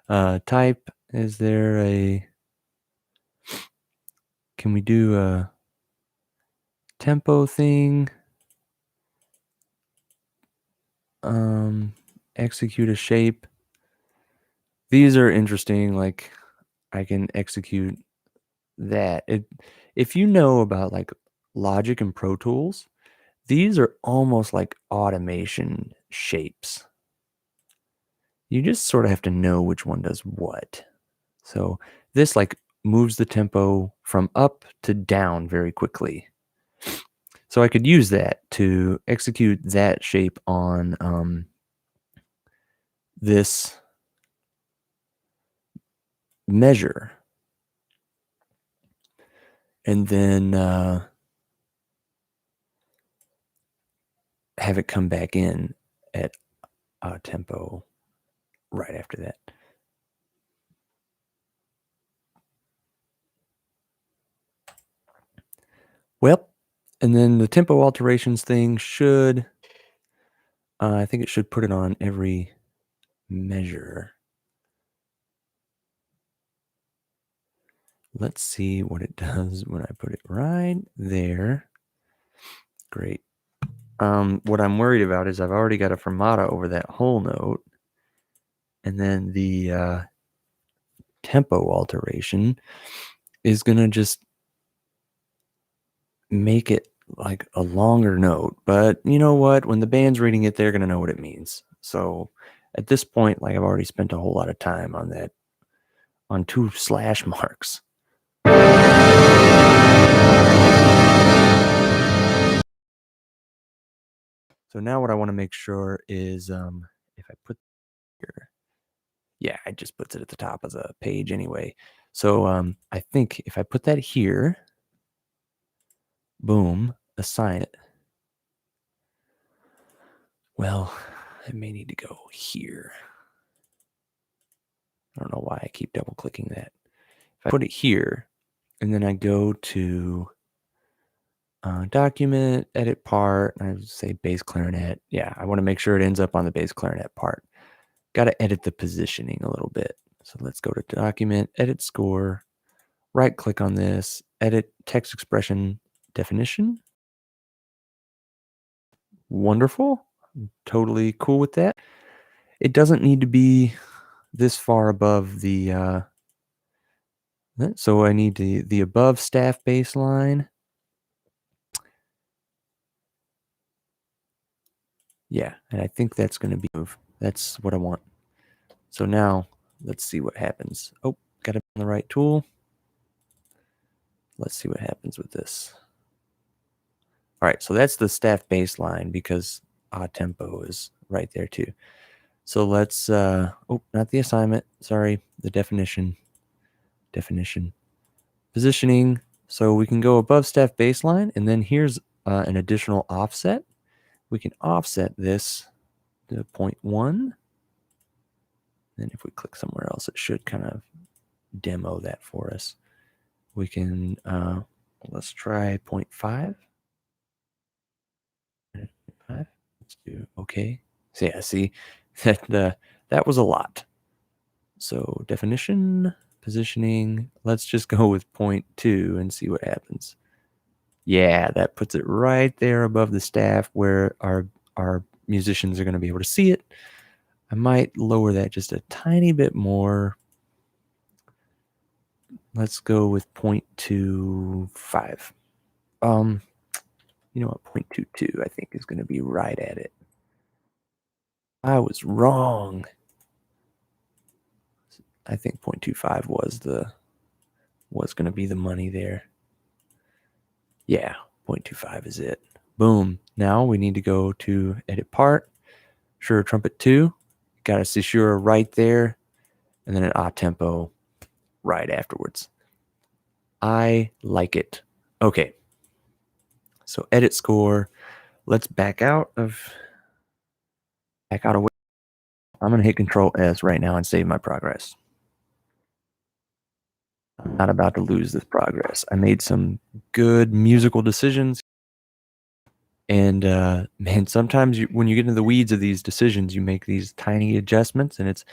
S1: Type. Is there a... Can we do a tempo thing? Execute a shape. These are interesting. Like, I can execute that. If you know about like Logic and Pro Tools, these are almost like automation shapes. You just sort of have to know which one does what. So this like moves the tempo from up to down very quickly. So I could use that to execute that shape on this measure. And then have it come back in at a tempo right after that. Well, and then the tempo alterations thing should, I think it should put it on every measure. Let's see what it does when I put it right there. Great. What I'm worried about is I've already got a fermata over that whole note. And then the tempo alteration is going to just make it like a longer note. But you know what? When the band's reading it, they're going to know what it means. So at this point, like I've already spent a whole lot of time on that, on 2 slash marks. So now what I want to make sure is if I put here, yeah, it just puts it at the top of the page anyway. So I think if I put that here, boom, assign it. Well, I may need to go here. I don't know why I keep double clicking that. If I put it here and then I go to document, edit part, and I say bass clarinet. Yeah, I want to make sure it ends up on the bass clarinet part. Got to edit the positioning a little bit. So let's go to document, edit score, right click on this, edit text expression definition. Wonderful. I'm totally cool with that. It doesn't need to be this far above the, so I need the above staff baseline. Yeah, and I think that's going to be move. That's what I want. So now let's see what happens. Oh, got it on the right tool. Let's see what happens with this. All right, so that's the staff baseline because odd tempo is right there too. So let's, oh, not the assignment. Sorry, the definition. Positioning. So we can go above staff baseline, and then here's an additional offset. We can offset this to 0.1. Then if we click somewhere else, it should kind of demo that for us. We can, let's try 0.5. Let's do okay. So yeah, see that that was a lot. So definition, positioning. Let's just go with 0.2 and see what happens. Yeah, that puts it right there above the staff where our musicians are going to be able to see it. I might lower that just a tiny bit more. Let's go with 0.25. You know what? 0.22 I think is going to be right at it. I was wrong. I think 0.25 was going to be the money there. Yeah, 0.25 is it. Boom. Now we need to go to edit part. Sure, trumpet 2. Got a caesura right there, and then an a tempo right afterwards. I like it. Okay. So edit score. Let's back out of. I'm going to hit Control S right now and save my progress. I'm not about to lose this progress. I made some good musical decisions. And man, sometimes when you get into the weeds of these decisions, you make these tiny adjustments, and it's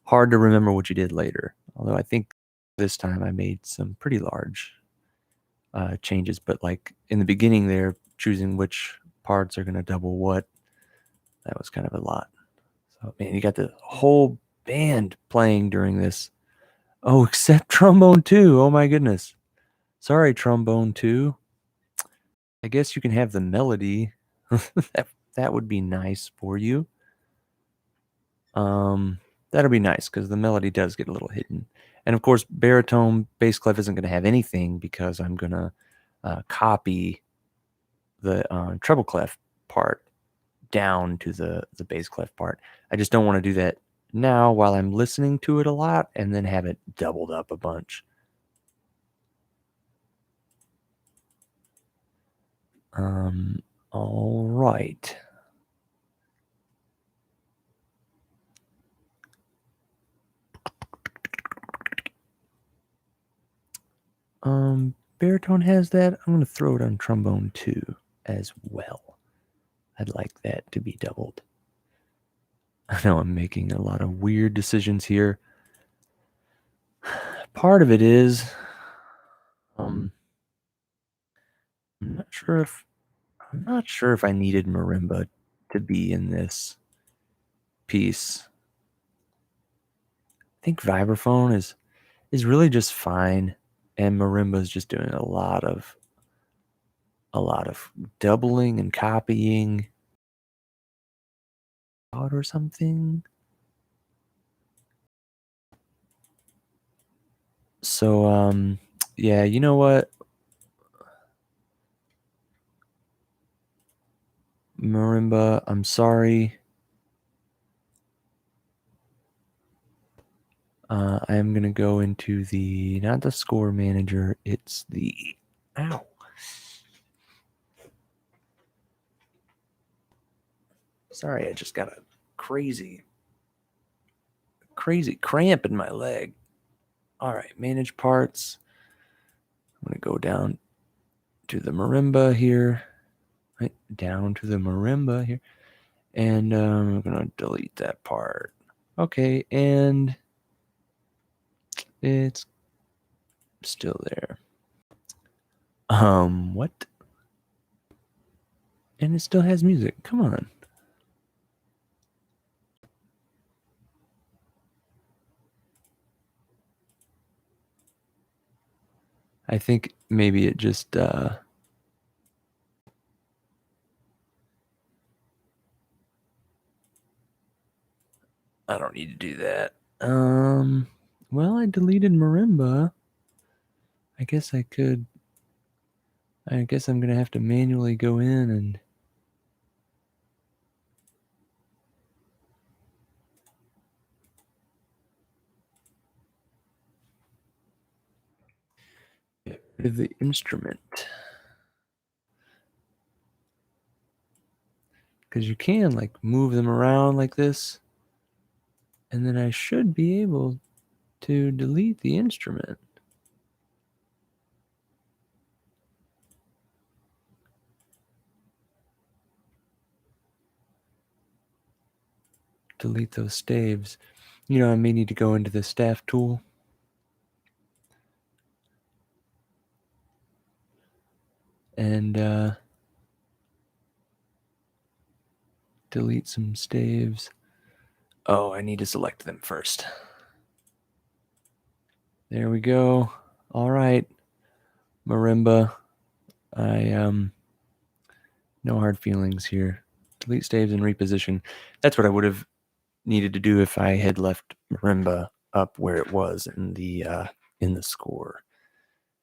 S1: hard to remember what you did later. Although I think this time I made some pretty large changes. But like in the beginning there, choosing which parts are going to double what, that was kind of a lot. So man, you got the whole band playing during this. Oh, except trombone 2. Oh my goodness. Sorry, trombone 2. I guess you can have the melody. that would be nice for you. That'll be nice because the melody does get a little hidden. And of course, baritone bass clef isn't going to have anything because I'm going to copy the treble clef part down to the bass clef part. I just don't want to do that now while I'm listening to it a lot and then have it doubled up a bunch. All right. Baritone has that. I'm going to throw it on trombone 2 as well. I'd like that to be doubled. I know I'm making a lot of weird decisions here. Part of it is I'm not sure if I needed marimba to be in this piece. I think vibraphone is really just fine, and marimba is just doing a lot of doubling and copying or something. So yeah, you know what? Marimba, I'm sorry. I am going to go into not the score manager, it's the, ow. Sorry, I just got a crazy cramp in my leg. All right, manage parts. I'm going to go down to the marimba here, right down to the marimba here, and I'm going to delete that part. Okay, and it's still there. What? And it still has music. Come on. I think maybe it just I don't need to do that. Well, I deleted marimba. I guess I could. I guess I'm gonna have to manually go in and get rid of the instrument. Because you can like move them around like this, and then I should be able to delete the instrument. Delete those staves. You know, I may need to go into the staff tool and delete some staves. Oh, I need to select them first. There we go. All right, marimba. No hard feelings here. Delete staves and reposition. That's what I would have needed to do if I had left marimba up where it was in the score,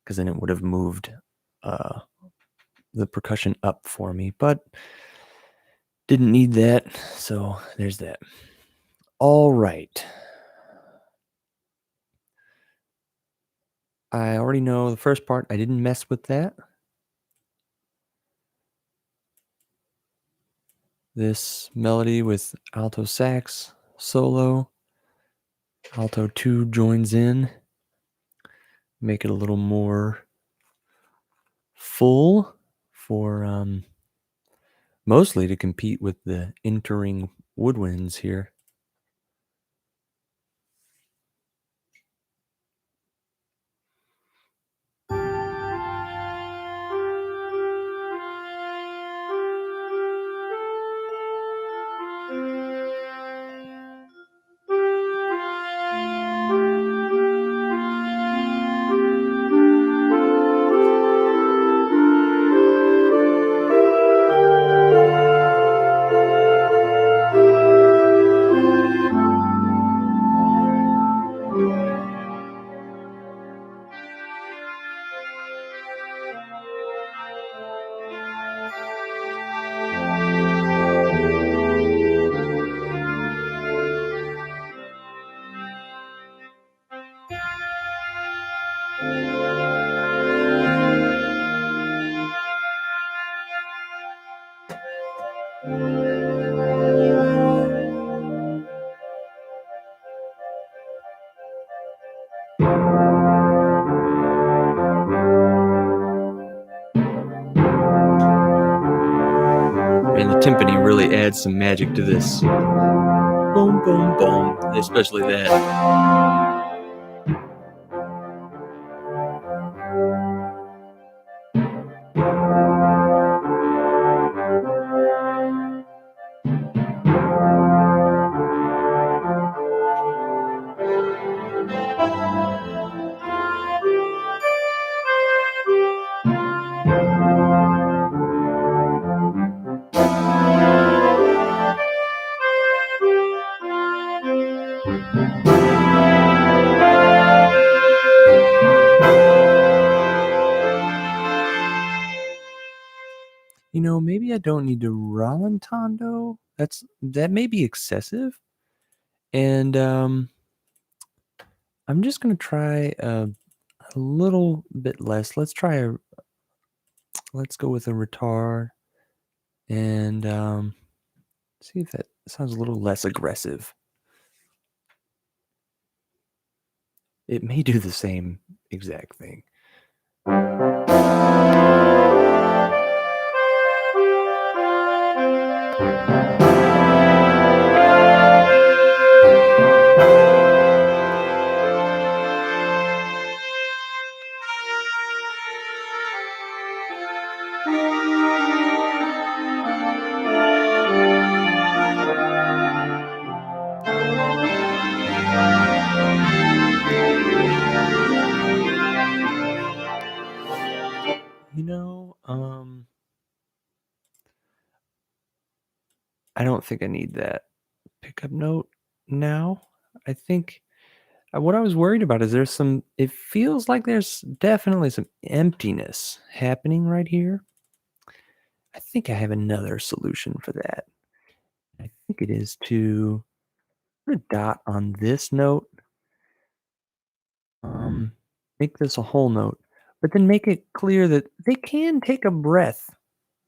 S1: because then it would have moved the percussion up for me, but didn't need that, so there's that. All right. I already know the first part. I didn't mess with that. This melody with alto sax solo. Alto 2 joins in. Make it a little more full for mostly to compete with the entering woodwinds here. And the timpani really adds some magic to this. Boom, boom, boom. Especially that. You know, maybe I don't need to rallentando. That may be excessive. And I'm just gonna try a little bit less. Let's go with a retard and see if that sounds a little less aggressive. It may do the same exact thing. You know, I don't think I need that pickup note now. I think what I was worried about is it feels like there's definitely some emptiness happening right here. I think I have another solution for that. I think it is to put a dot on this note, um, make this a whole note, but then make it clear that they can take a breath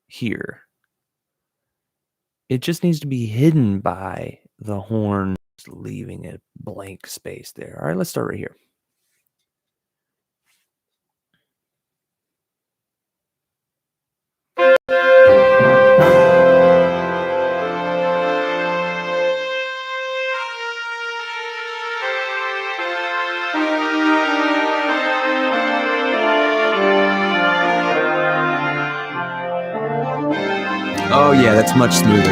S1: here. It just needs to be hidden by the horn leaving a blank space there. All right, let's start right here. Oh yeah, that's much smoother.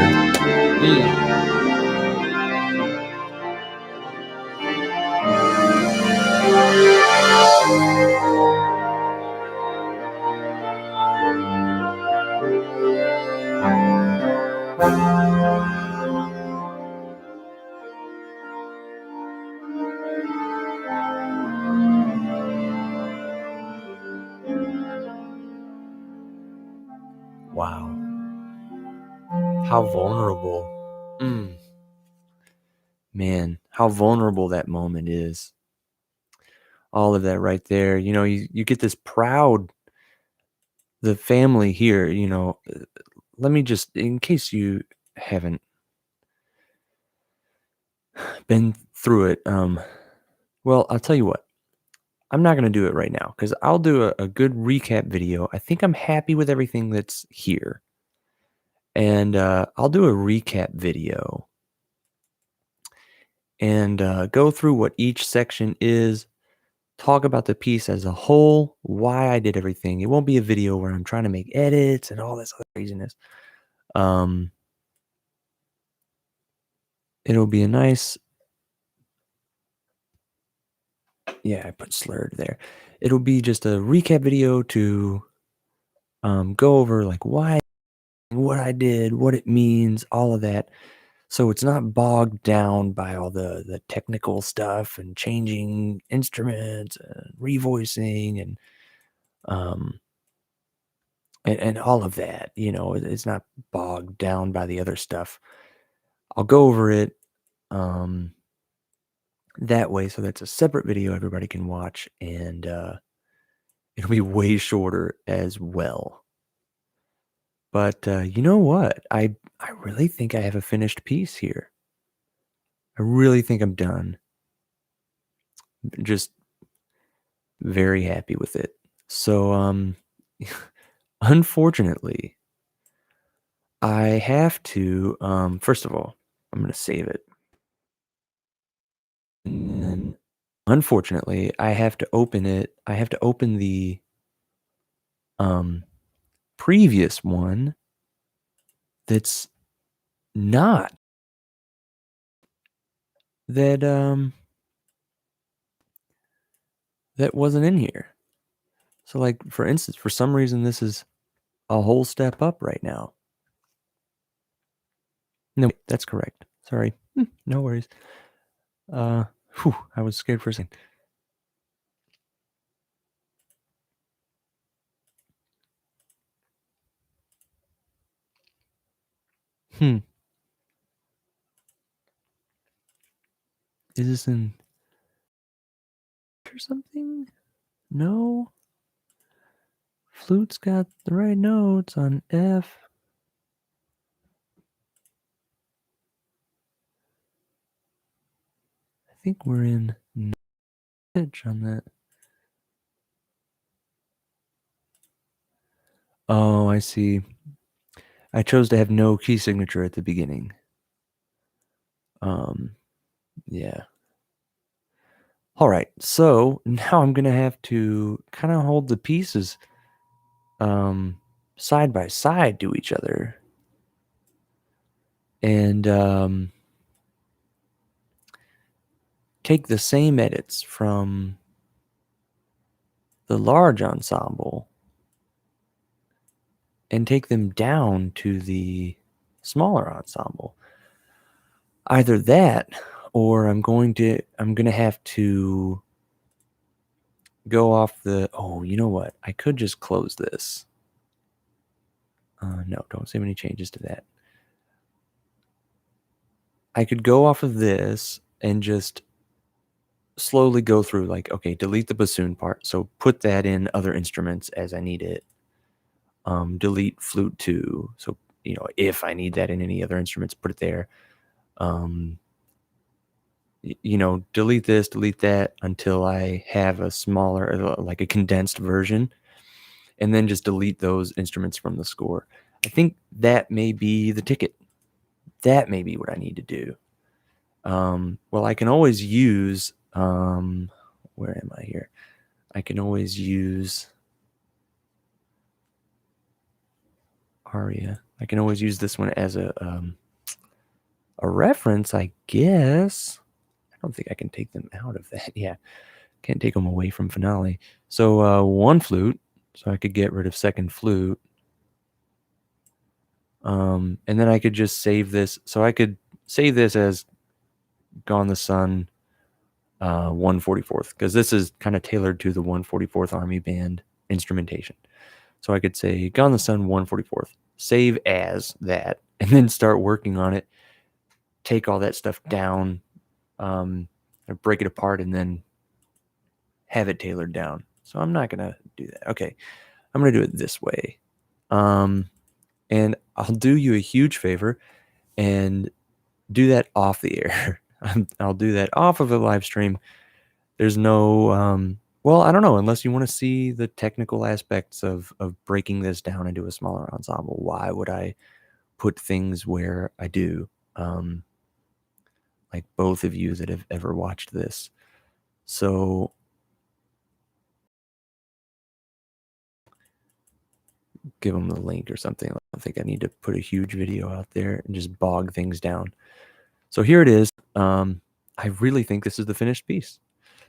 S2: Mm.
S1: Wow. How vulnerable. Mm. Man, how vulnerable that moment is. All of that right there. You get this proud, the family here, let me just, in case you haven't been through it, well, I'll tell you what. I'm not going to do it right now because I'll do a good recap video. I think I'm happy with everything that's here. And I'll do a recap video and go through what each section is, talk about the piece as a whole, why I did everything. It won't be a video where I'm trying to make edits and all this other craziness. It'll be a nice, yeah, I put slurred there. It'll be just a recap video to go over like why, what I did, what it means, all of that. So it's not bogged down by all the technical stuff and changing instruments and revoicing um and all of that. It's not bogged down by the other stuff. I'll go over it that way, so that's a separate video everybody can watch, and it'll be way shorter as well. But you know what? I really think I have a finished piece here. I really think I'm done. Just very happy with it. So unfortunately, I have to first of all, I'm going to save it. And then unfortunately, I have to open it. I have to open the um previous one that's not that that wasn't in here. So like for instance, for some reason this is a whole step up right now. No, that's correct. Sorry. No worries. I was scared for a second. Is this in or something? No. Flute's got the right notes on F. I think we're in pitch on that. Oh, I see. I chose to have no key signature at the beginning. Yeah. All right. So now I'm gonna have to kind of hold the pieces side by side to each other. And take the same edits from the large ensemble and take them down to the smaller ensemble. Either that, or I'm gonna have to go off the. Oh, you know what? I could just close this. No, don't save any changes to that. I could go off of this and just slowly go through, like, okay, delete the bassoon part. So put that in other instruments as I need it. Delete flute 2. So, if I need that in any other instruments, put it there. Delete this, delete that until I have a smaller, like a condensed version, and then just delete those instruments from the score. I think that may be the ticket. That may be what I need to do. Well, I can always use, where am I here? I can always use, aria. I can always use this one as a reference, I guess. I don't think I can take them out of that. Yeah, can't take them away from finale. So one flute, so I could get rid of second flute. And then I could just save this. So I could save this as Gone the Sun 144th, because this is kind of tailored to the 144th Army Band instrumentation. So I could say Gone the Sun 144th, save as that, and then start working on it, take all that stuff down, break it apart, and then have it tailored down. So I'm not going to do that. Okay, I'm going to do it this way. And I'll do you a huge favor and do that off the air. I'll do that off of a live stream. There's no, well, I don't know, unless you want to see the technical aspects of breaking this down into a smaller ensemble. Why would I put things where I do? Like both of you that have ever watched this. So give them the link or something. I don't think I need to put a huge video out there and just bog things down. So here it is. I really think this is the finished piece.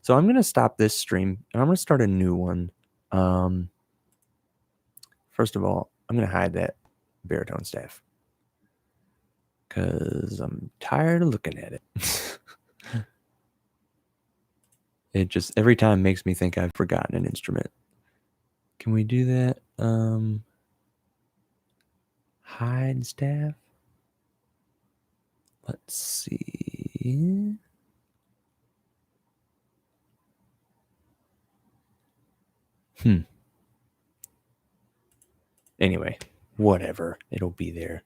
S1: So I'm going to stop this stream and I'm going to start a new one. First of all, I'm going to hide that baritone staff because I'm tired of looking at it. It just every time makes me think I've forgotten an instrument. Can we do that? Hide staff. Let's see. Anyway, whatever. It'll be there.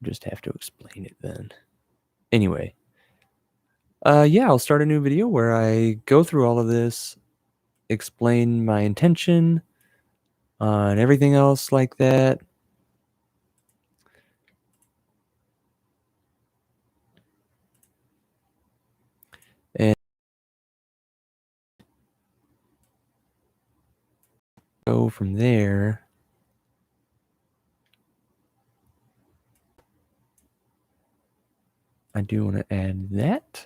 S1: Just have to explain it then. Anyway. Yeah, I'll start a new video where I go through all of this, explain my intention, and everything else like that. And go from there. I do want to add that.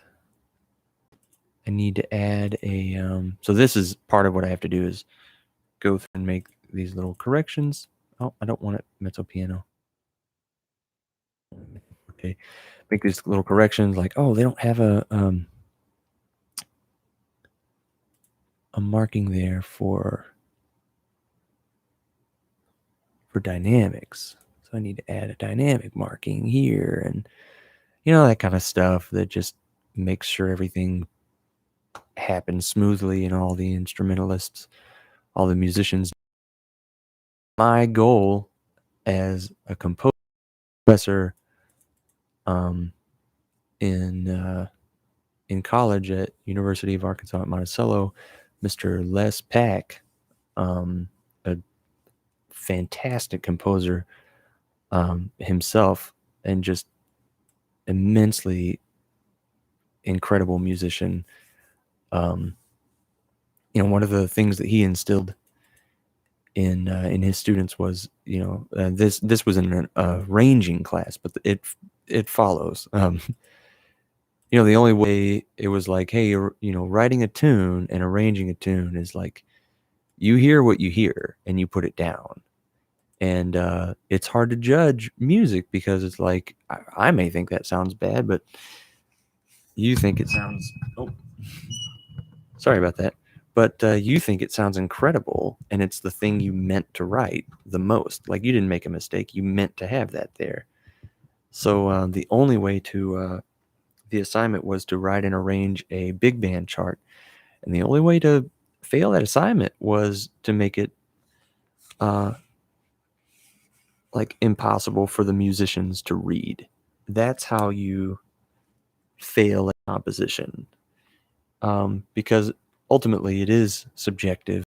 S1: I need to add a, so this is part of what I have to do is go through and make these little corrections. Oh, I don't want it mezzo piano. Okay, make these little corrections like, oh, they don't have a marking there for dynamics. So I need to add a dynamic marking here and, that kind of stuff that just makes sure everything happens smoothly and all the instrumentalists, all the musicians. My goal as a composer professor in college at University of Arkansas at Monticello, Mr. Les Pack, a fantastic composer himself and just immensely incredible musician. One of the things that he instilled in his students was, this was in a arranging class, but it follows. The only way it was like, hey, writing a tune and arranging a tune is like, you hear what you hear and you put it down. And it's hard to judge music because it's like, I may think that sounds bad, but you think it sounds, sorry about that. But you think it sounds incredible, and it's the thing you meant to write the most. Like, you didn't make a mistake. You meant to have that there. So the only way to, the assignment was to write and arrange a big band chart. And the only way to fail that assignment was to make it like impossible for the musicians to read. That's how you fail a composition. Because ultimately it is subjective.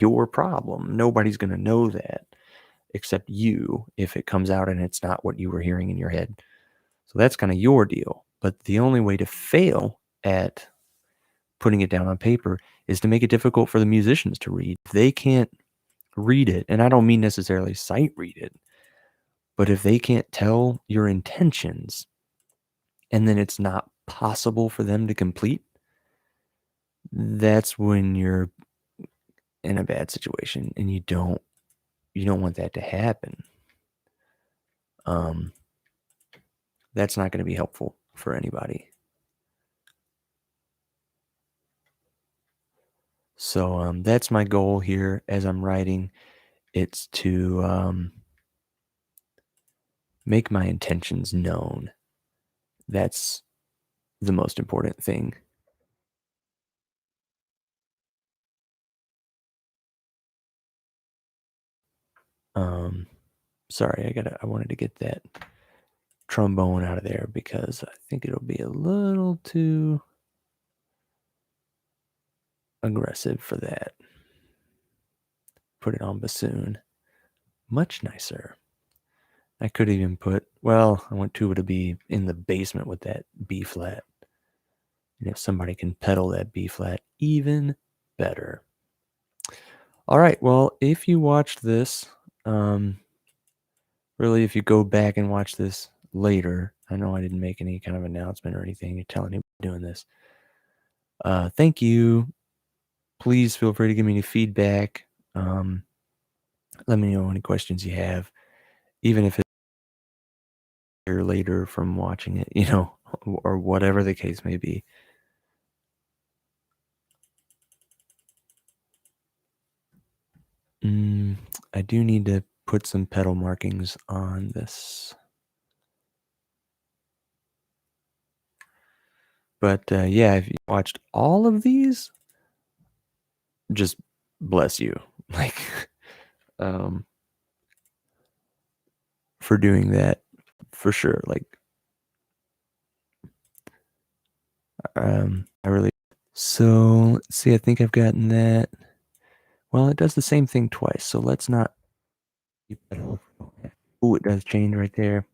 S1: Your problem. Nobody's going to know that except you if it comes out and it's not what you were hearing in your head. So that's kind of your deal. But the only way to fail at putting it down on paper is to make it difficult for the musicians to read. If they can't read it, and I don't mean necessarily sight read it, but if they can't tell your intentions and then it's not possible for them to complete, that's when you're in a bad situation and you don't want that to happen. Um, that's not going to be helpful for anybody. So that's my goal here as I'm writing. It's to make my intentions known. That's the most important thing. Um, sorry, I wanted to get that trombone out of there because I think it'll be a little too aggressive for that. Put it on bassoon. Much nicer. I could even I want tuba to be in the basement with that B flat. And if somebody can pedal that B flat, even better. All right, well, if you watched this, um, really, if you go back and watch this later, I know I didn't make any kind of announcement or anything. You're telling anybody doing this. Thank you. Please feel free to give me any feedback. Let me know any questions you have, even if it's later from watching it, or whatever the case may be. I do need to put some pedal markings on this. But yeah, if you watched all of these, just bless you. Like, for doing that, for sure. Like, I really. So let's see. I think I've gotten that. Well, it does the same thing twice. So let's not. Oh, it does change right there.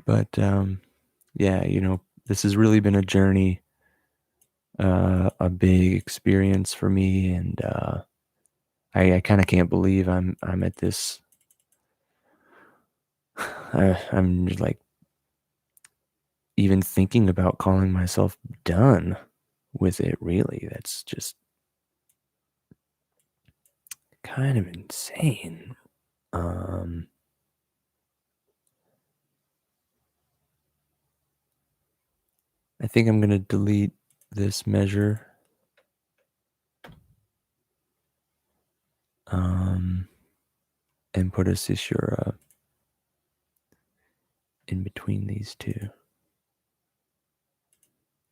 S1: But yeah, this has really been a journey, a big experience for me, and I kind of can't believe I'm at this. I'm just like even thinking about calling myself done with it. Really, that's just kind of insane. I think I'm gonna delete this measure. And put a caesura in between these two.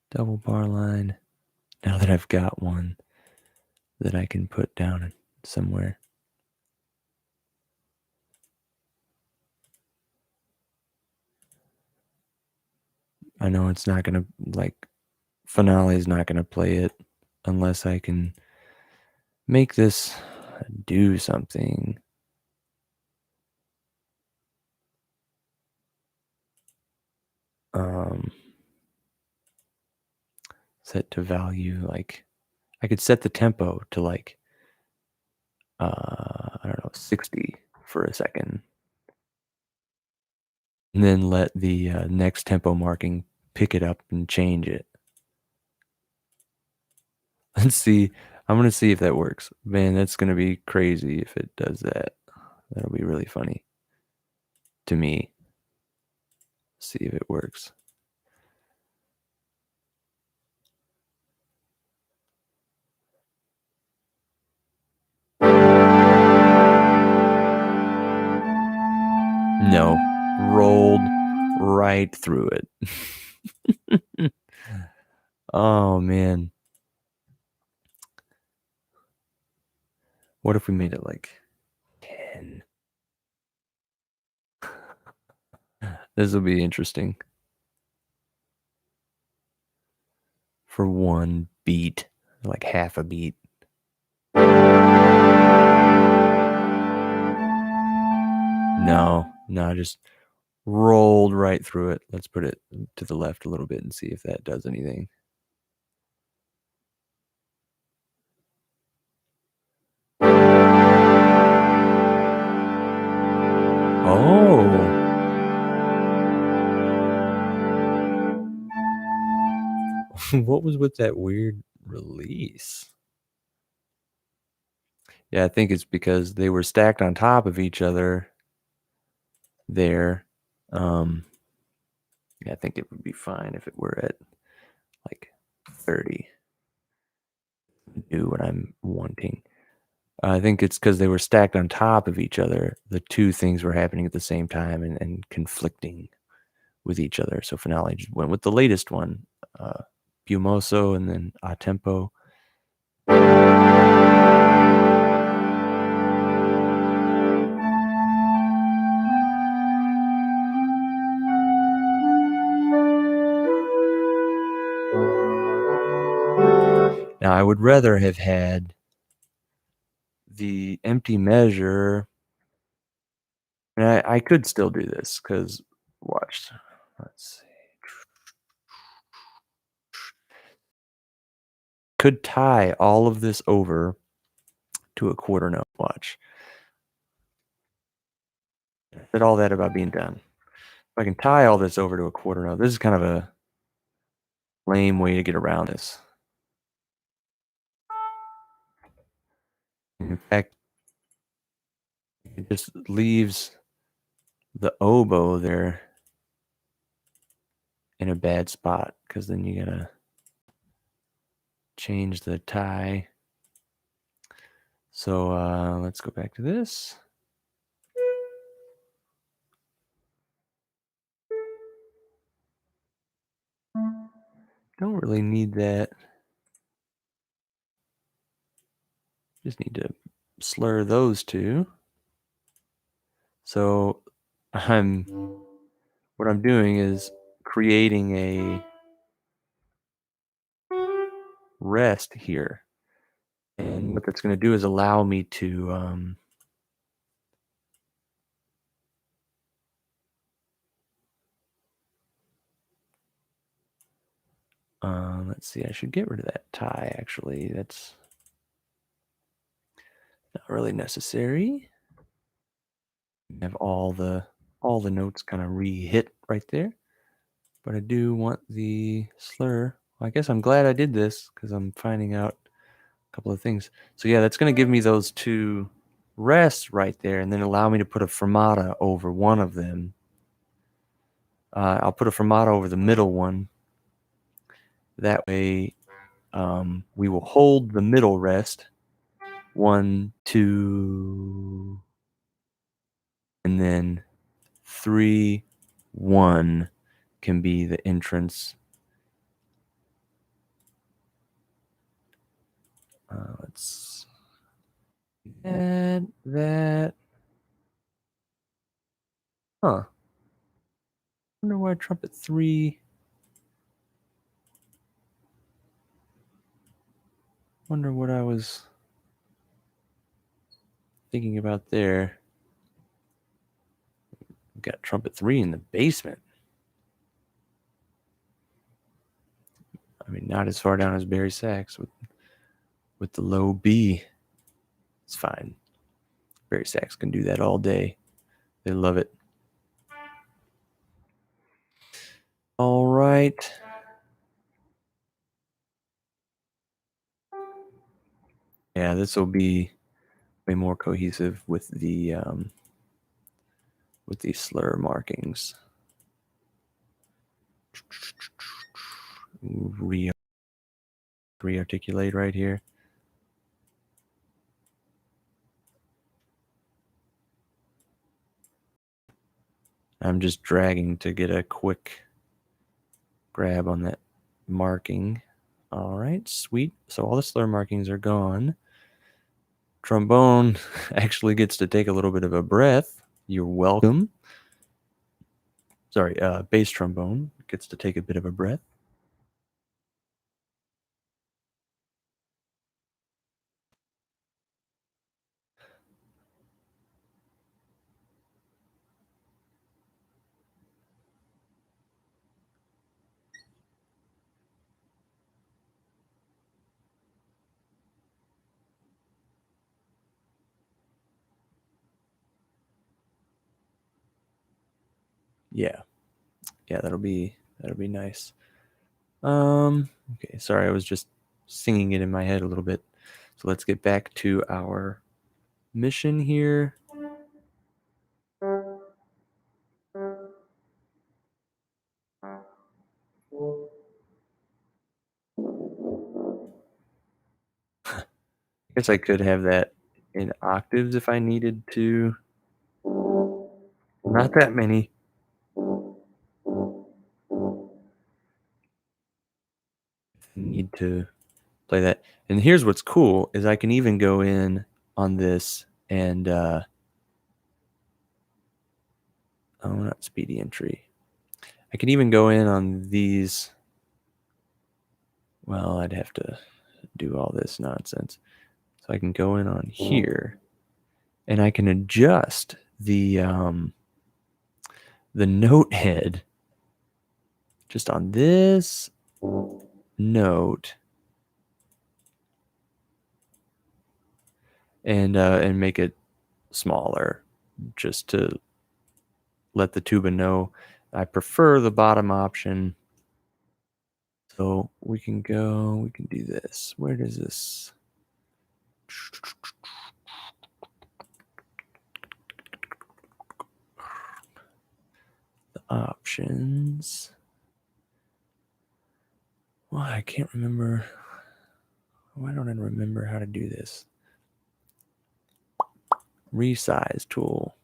S1: Double bar line. Now that I've got one that I can put down somewhere. I know it's not gonna, like, Finale is not gonna play it unless I can make this do something. Set to value, like, I could set the tempo to, like, I don't know, 60 for a second. And then let the next tempo marking pick it up and change it. Let's see. I'm gonna see if that works. Man, that's gonna be crazy if it does that. That'll be really funny to me. See if it works. No, rolled right through it. Oh man. What if we made it like 10? This will be interesting. For one beat, like half a beat. No, just rolled right through it. Let's put it to the left a little bit and see if that does anything. Oh. What was with that weird release? Yeah, I think it's because they were stacked on top of each other there. Yeah, I think it would be fine if it were at like 30. Do what I'm wanting. I think it's because they were stacked on top of each other. The two things were happening at the same time and conflicting with each other. So Finale just went with the latest one, Bumoso and then A Tempo. Now, I would rather have had the empty measure, and I could still do this because, watch, let's see. Could tie all of this over to a quarter note. Watch. I said all that about being done. If I can tie all this over to a quarter note, this is kind of a lame way to get around this. In fact, it just leaves the oboe there in a bad spot because then you gotta change the tie. So let's go back to this. Don't really need that. Just need to slur those two. So what I'm doing is creating a rest here. And what that's going to do is allow me to let's see, I should get rid of that tie actually. That's not really necessary. Have all the notes kind of re-hit right there. But I do want the slur. Well, I guess I'm glad I did this because I'm finding out a couple of things. So yeah, that's going to give me those two rests right there and then allow me to put a fermata over one of them. I'll put a fermata over the middle one. That way we will hold the middle rest. 1, 2, and then 3, 1 can be the entrance. Let's add that. Huh. Wonder why trumpet 3. Wonder what I was thinking about there. We've got trumpet 3 in the basement. I mean, not as far down as Barry sax with the low B. It's fine. Barry sax can do that all day. They love it. All right. Yeah, this will be way more cohesive with the with these slur markings. Re-articulate right here. I'm just dragging to get a quick grab on that marking. All right, sweet. So all the slur markings are gone. Trombone actually gets to take a little bit of a breath. You're welcome. Sorry, bass trombone gets to take a bit of a breath. Yeah. Yeah, that'll be nice. Okay, sorry, I was just singing it in my head a little bit. So let's get back to our mission here. I guess I could have that in octaves if I needed to. Not that many. Need to play that. And here's what's cool is I can even go in on this and oh, not speedy entry. I can even go in on these. Well, I'd have to do all this nonsense. So I can go in on here and I can adjust the note head just on this note and make it smaller just to let the tuba know I prefer the bottom option. So we can do this. Where does this? The options. Well, I can't remember. Why don't I remember how to do this? Resize tool.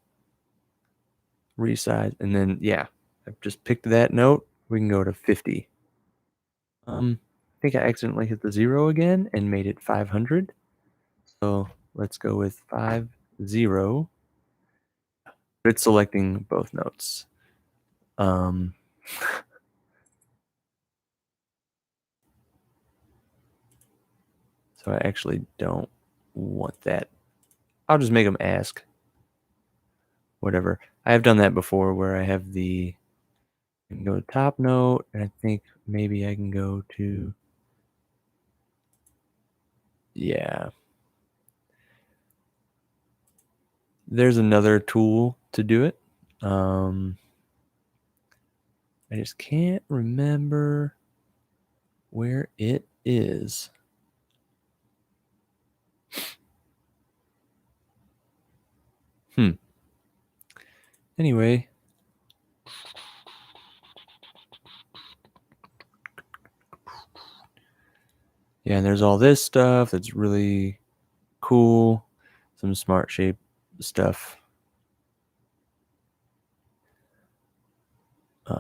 S1: Resize, and then yeah, I've just picked that note. We can go to 50. I think I accidentally hit the 0 again and made it 500. So let's go with 50. It's selecting both notes. Um, so I actually don't want that. I'll just make them ask. Whatever. I have done that before where I have I can go to top note, and I think maybe I can go to, yeah. There's another tool to do it. I just can't remember where it is. Anyway. Yeah, and there's all this stuff that's really cool. Some smart shape stuff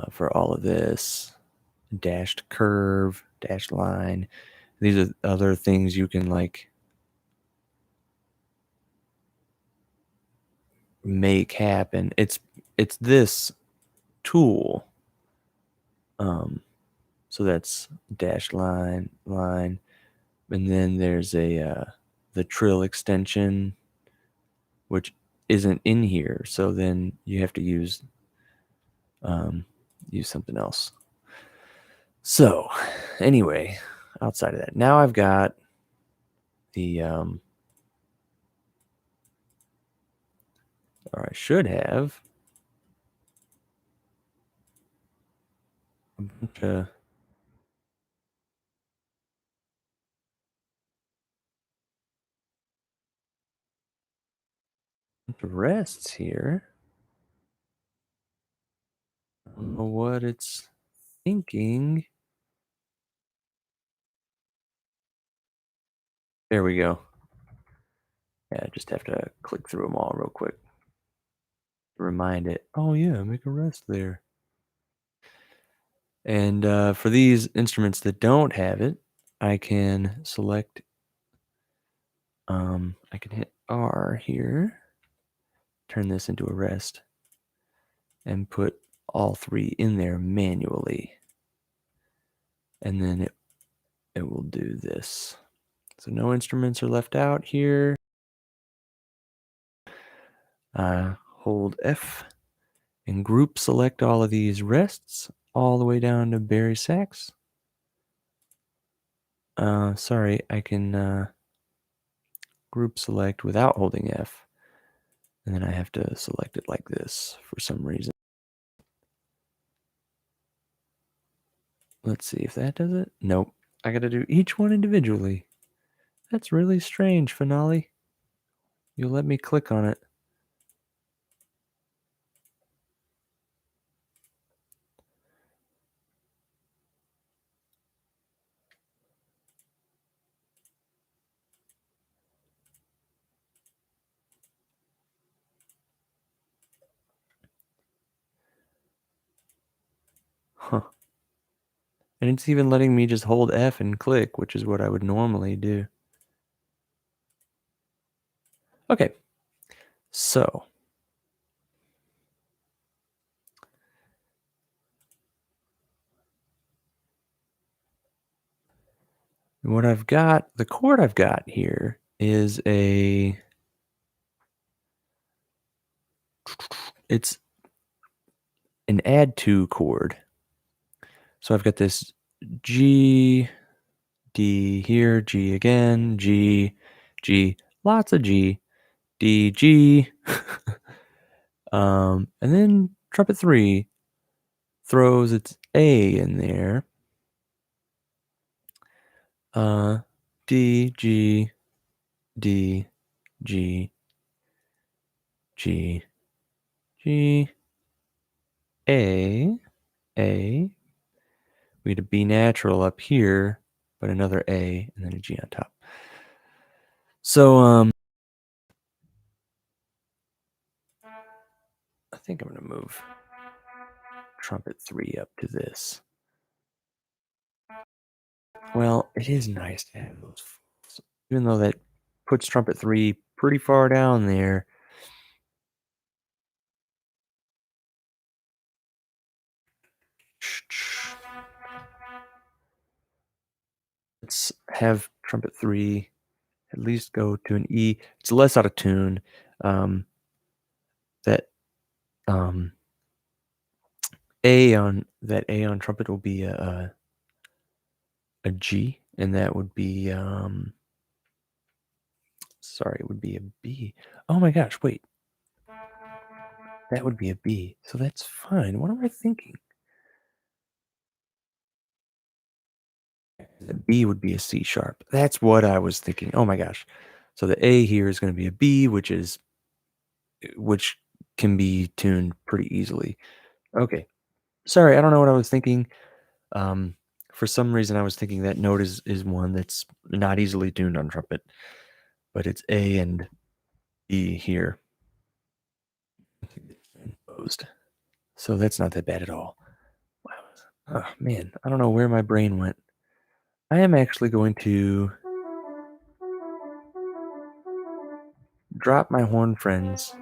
S1: for all of this. Dashed curve, dashed line. These are other things you can like make happen. It's this tool. So that's dashed line, and then there's the trill extension, which isn't in here. So then you have to use something else. So anyway, outside of that, now I've got the or I should have a bunch of rests here. I don't know what it's thinking. There we go. Yeah, I just have to click through them all real quick to remind it. Oh yeah, make a rest there. And for these instruments that don't have it, I can select. I can hit R here, turn this into a rest, and put all three in there manually. And then it will do this. So no instruments are left out here. Hold F and group select all of these rests all the way down to Barry sax. Sorry, I can group select without holding F. And then I have to select it like this for some reason. Let's see if that does it. Nope. I got to do each one individually. That's really strange, Finale. You'll let me click on it. Huh. And it's even letting me just hold F and click, which is what I would normally do. Okay. So, what I've got, the chord I've got here is it's an add to chord. So I've got this G, D here, G again, G, G, lots of G, D, G. And then trumpet 3 throws its A in there. D, G, D, G, G, G, A, A. We had a B natural up here, but another A, and then a G on top. So, I think I'm going to move trumpet 3 up to this. Well, it is nice to have those, even though that puts trumpet 3 pretty far down there. Let's have trumpet 3 at least go to an E. It's less out of tune. That A on trumpet will be a G, and that would be sorry, it would be a B. Oh my gosh, wait. That would be a B. So that's fine. What am I thinking? The B would be a C sharp. That's what I was thinking. Oh my gosh. So the A here is going to be a B, which can be tuned pretty easily. Okay. Sorry, I don't know what I was thinking. For some reason I was thinking that note is one that's not easily tuned on trumpet, but it's A and E here. So that's not that bad at all. Wow. Oh man, I don't know where my brain went. I am actually going to drop my horn friends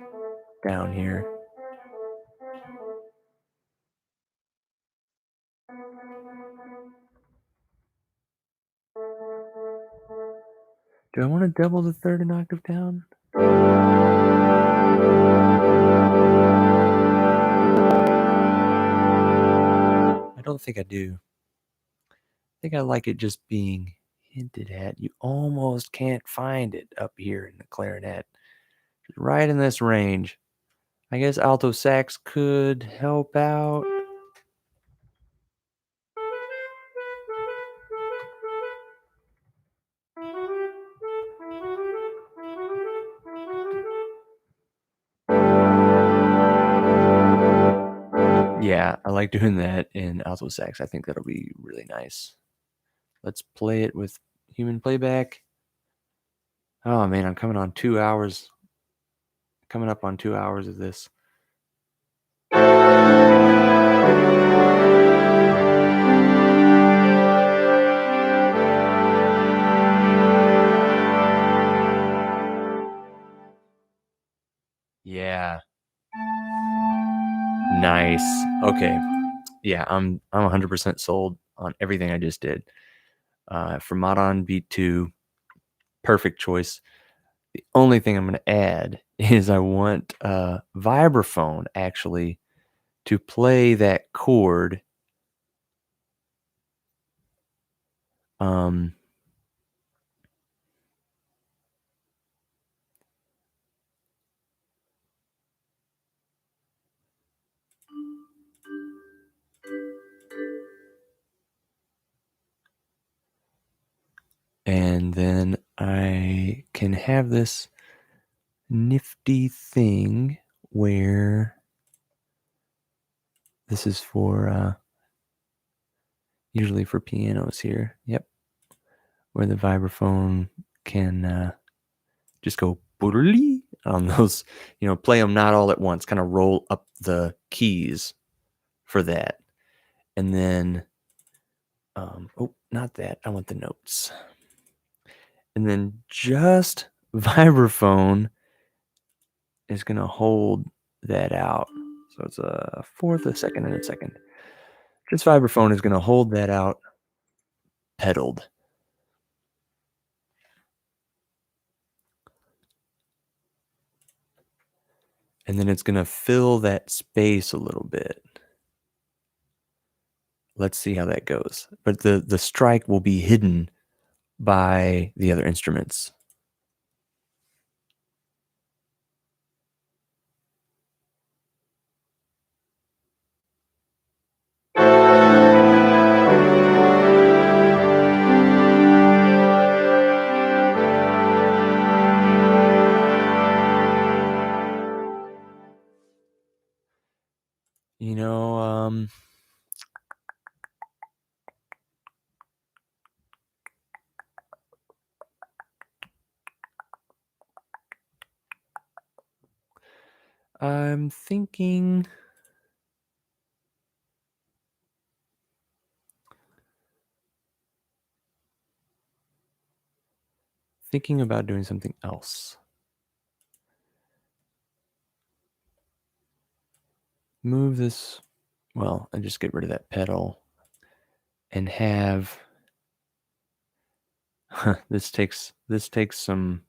S1: down here. Do I want to double the third an octave down? I don't think I do. I think I like it just being hinted at. You almost can't find it up here in the clarinet. Right in this range. I guess alto sax could help out. Yeah, I like doing that in alto sax. I think that'll be really nice. Let's play it with human playback. Oh man, I'm coming on 2 hours. Coming up on 2 hours of this. Yeah. Nice. Okay. Yeah, I'm 100% sold on everything I just did. For Modon Beat 2, perfect choice. The only thing I'm going to add is I want vibraphone actually to play that chord. And then I can have this nifty thing where this is for usually for pianos here. Yep. Where the vibraphone can just go on those, play them not all at once, kind of roll up the keys for that. And then, not that. I want the notes. And then just vibraphone is going to hold that out. So it's a fourth, a second, and a second. Just vibraphone is going to hold that out pedaled. And then it's going to fill that space a little bit. Let's see how that goes. But the strike will be hidden by the other instruments. You know, I'm thinking about doing something else. Move this, and just get rid of that pedal and have this takes some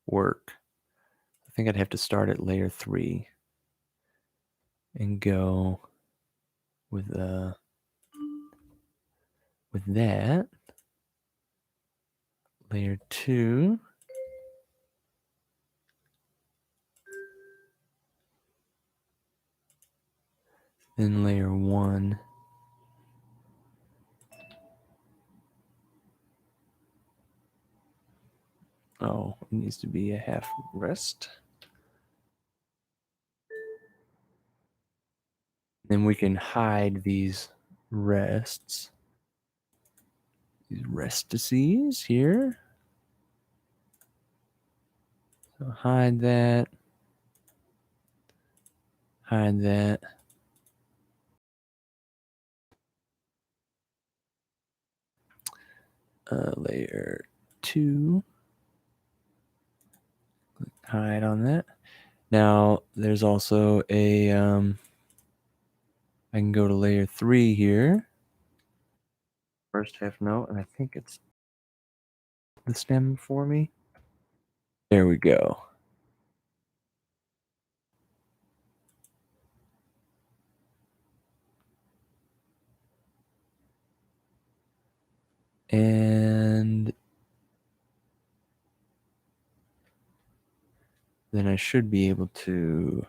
S1: work. I think I'd have to start at layer 3 and go with that, layer 2, then layer 1. Oh, it needs to be a half rest. Then we can hide these rests, these restices here. So hide that. Hide that. Layer 2. Hide on that. Now there's also a I can go to layer 3 here. First half note, and I think it's the stem for me. There we go. And then I should be able to,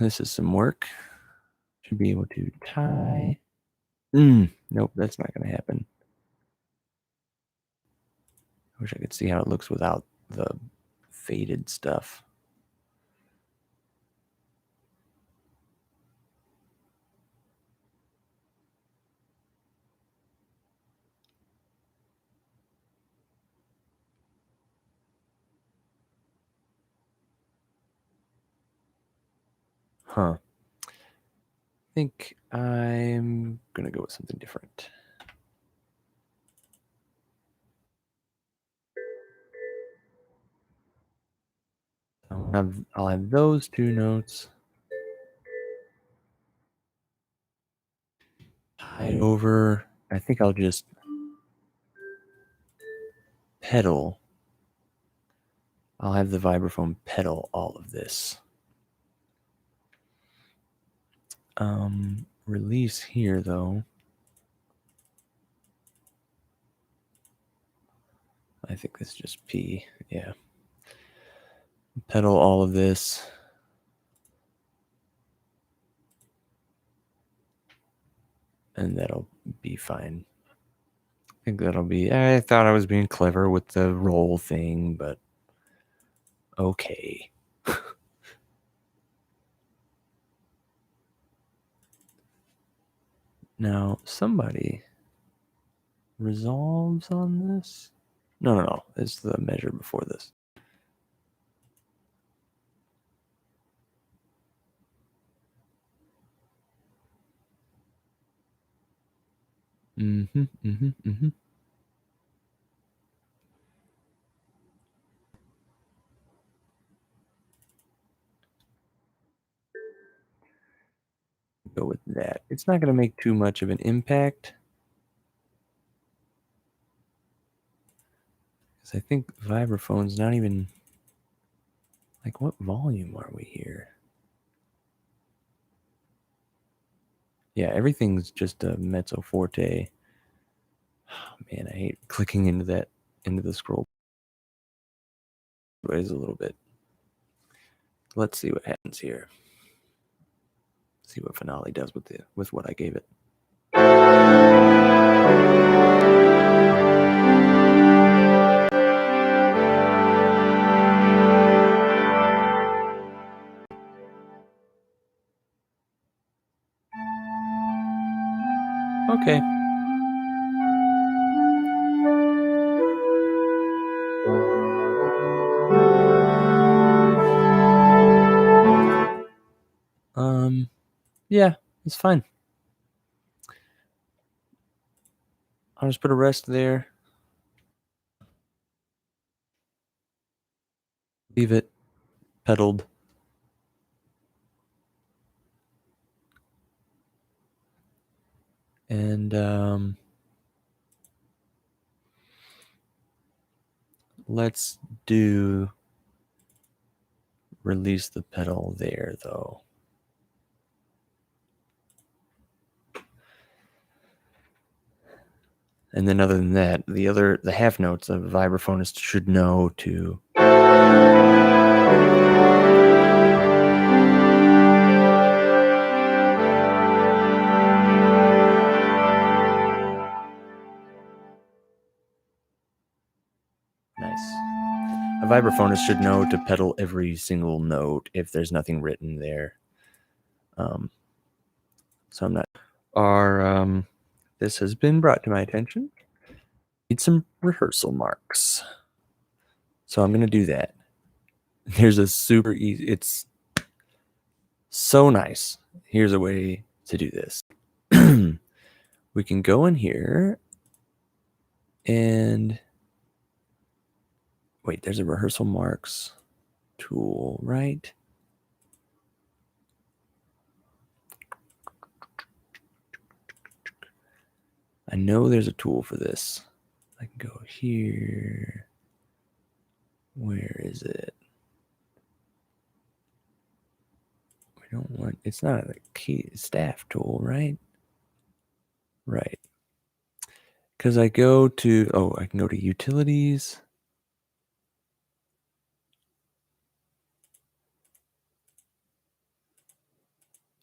S1: this is some work. Should be able to tie. Nope, that's not going to happen. I wish I could see how it looks without the faded stuff. I think I'm going to go with something different. I'll have those two notes. Hide over. I think I'll just pedal. I'll have the vibraphone pedal all of this. Release here though. I think this is just P. Yeah. Pedal all of this. And that'll be fine. I think that'll be. I thought I was being clever with the roll thing, but okay. Now, somebody resolves on this? No. It's the measure before this. Mm-hmm. Go with that. It's not going to make too much of an impact. Because I think vibraphone's not even... Like, what volume are we here? Yeah, everything's just a mezzo forte. Oh, man, I hate clicking into the scroll. Ways a little bit. Let's see what happens here. See what Finale does with what I gave it. Okay. Yeah, it's fine. I'll just put a rest there. Leave it pedaled. And let's do release the pedal there, though. And then other than that, the half notes a vibraphonist should know to... Nice. A vibraphonist should know to pedal every single note if there's nothing written there. So I'm not... This has been brought to my attention. Need some rehearsal marks. So I'm going to do that. There's a super easy... It's so nice. Here's a way to do this. We can go in here and... Wait, there's a rehearsal marks tool, right? I know there's a tool for this. I can go here. Where is it? We don't want... It's not a key staff tool, right? Right. Because I go to... Oh, I can go to utilities.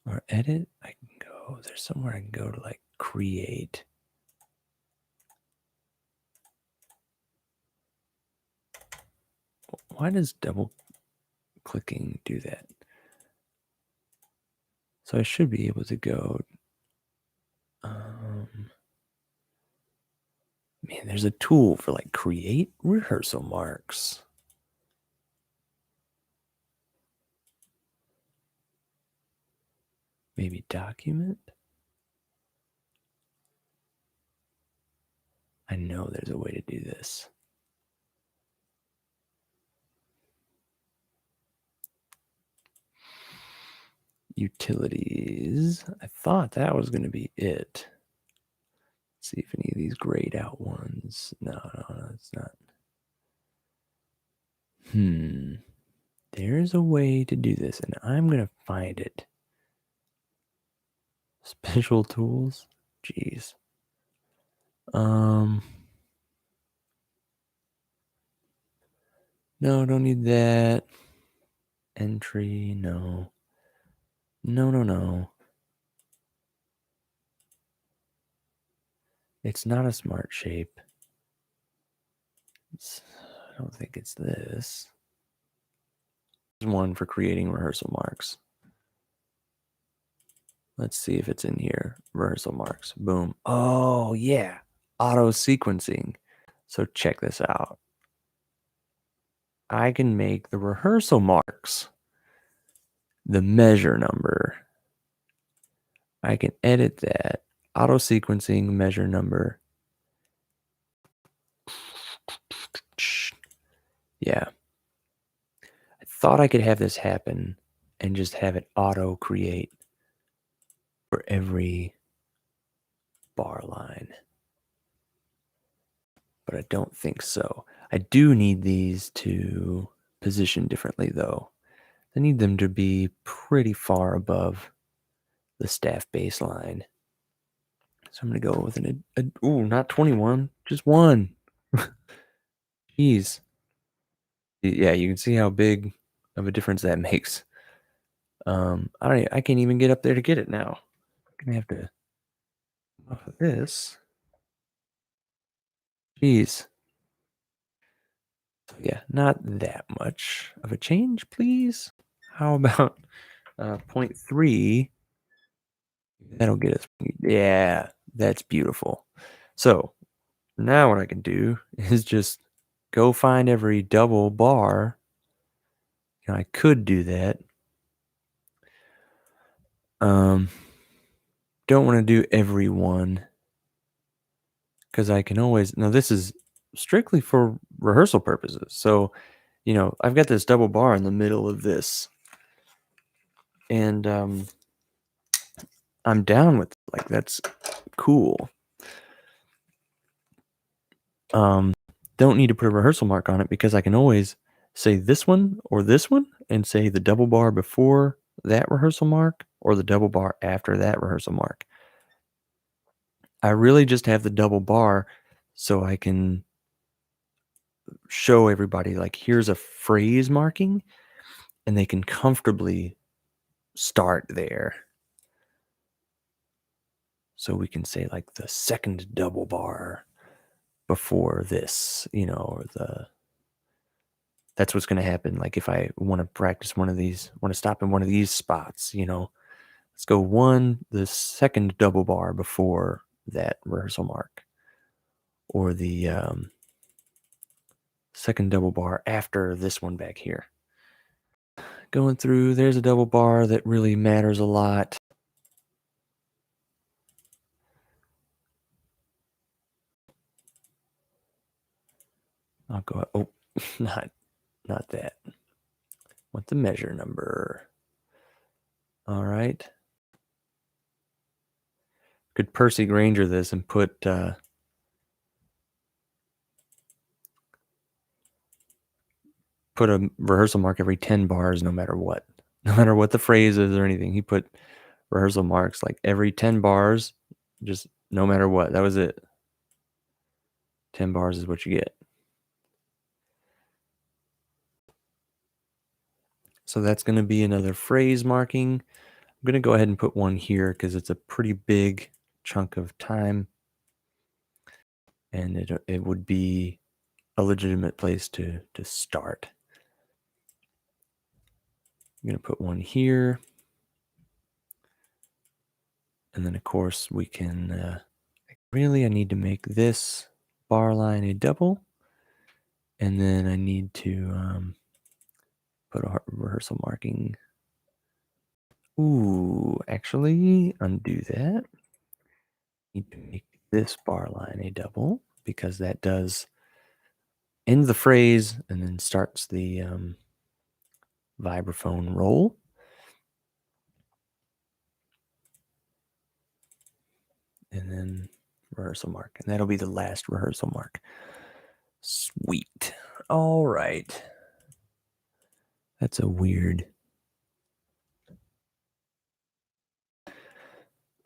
S1: Or edit. I can go... There's somewhere I can go to like create. Why does double clicking do that? So I should be able to go... Man, there's a tool for like create rehearsal marks. Maybe document? I know there's a way to do this. Utilities. I thought that was going to be it. Let's see if any of these grayed out ones. No, it's not. There's a way to do this, and I'm going to find it. Special tools? Jeez. No, don't need that. Entry, no. No. It's not a smart shape. I don't think it's this. There's one for creating rehearsal marks. Let's see if it's in here. Rehearsal marks. Boom. Oh, yeah. Auto sequencing. So check this out. I can make the rehearsal marks the measure number. I can edit that. Auto sequencing measure number. Yeah. I thought I could have this happen and just have it auto create for every bar line. But I don't think so. I do need these to position differently though. I need them to be pretty far above the staff baseline. So I'm going to go with not 21, just one. Jeez. Yeah, you can see how big of a difference that makes. I can't even get up there to get it now. I'm gonna have to off of this. Jeez. So yeah, not that much of a change, please. How about 0.3? That'll get us. Yeah, that's beautiful. So now what I can do is just go find every double bar. I could do that. Don't want to do every one because I can always. Now this is strictly for rehearsal purposes. So, I've got this double bar in the middle of this, and I'm down with that's cool. Don't need to put a rehearsal mark on it because I can always say this one or this one and say the double bar before that rehearsal mark or the double bar after that rehearsal mark. I really just have the double bar so I can show everybody here's a phrase marking and they can comfortably start there. So we can say the second double bar before this, or that's what's going to happen. If I want to practice want to stop in one of these spots, let's go the second double bar before that rehearsal mark, or the second double bar after this one back here. Going through, there's a double bar that really matters a lot. I'll go, not that. Want the measure number. All right. Could Percy Granger this and put a rehearsal mark every 10 bars, no matter what the phrase is or anything. He put rehearsal marks every 10 bars, just no matter what. That was it. 10 bars is what you get. So that's going to be another phrase marking. I'm going to go ahead and put one here because it's a pretty big chunk of time. And it would be a legitimate place to start. I'm going to put one here. And then, of course, we can... I need to make this bar line a double. And then I need to put a rehearsal marking. Ooh, actually, undo that. Need to make this bar line a double because that does end the phrase and then starts the vibraphone roll. And then rehearsal mark. And that'll be the last rehearsal mark. Sweet. All right. That's a weird.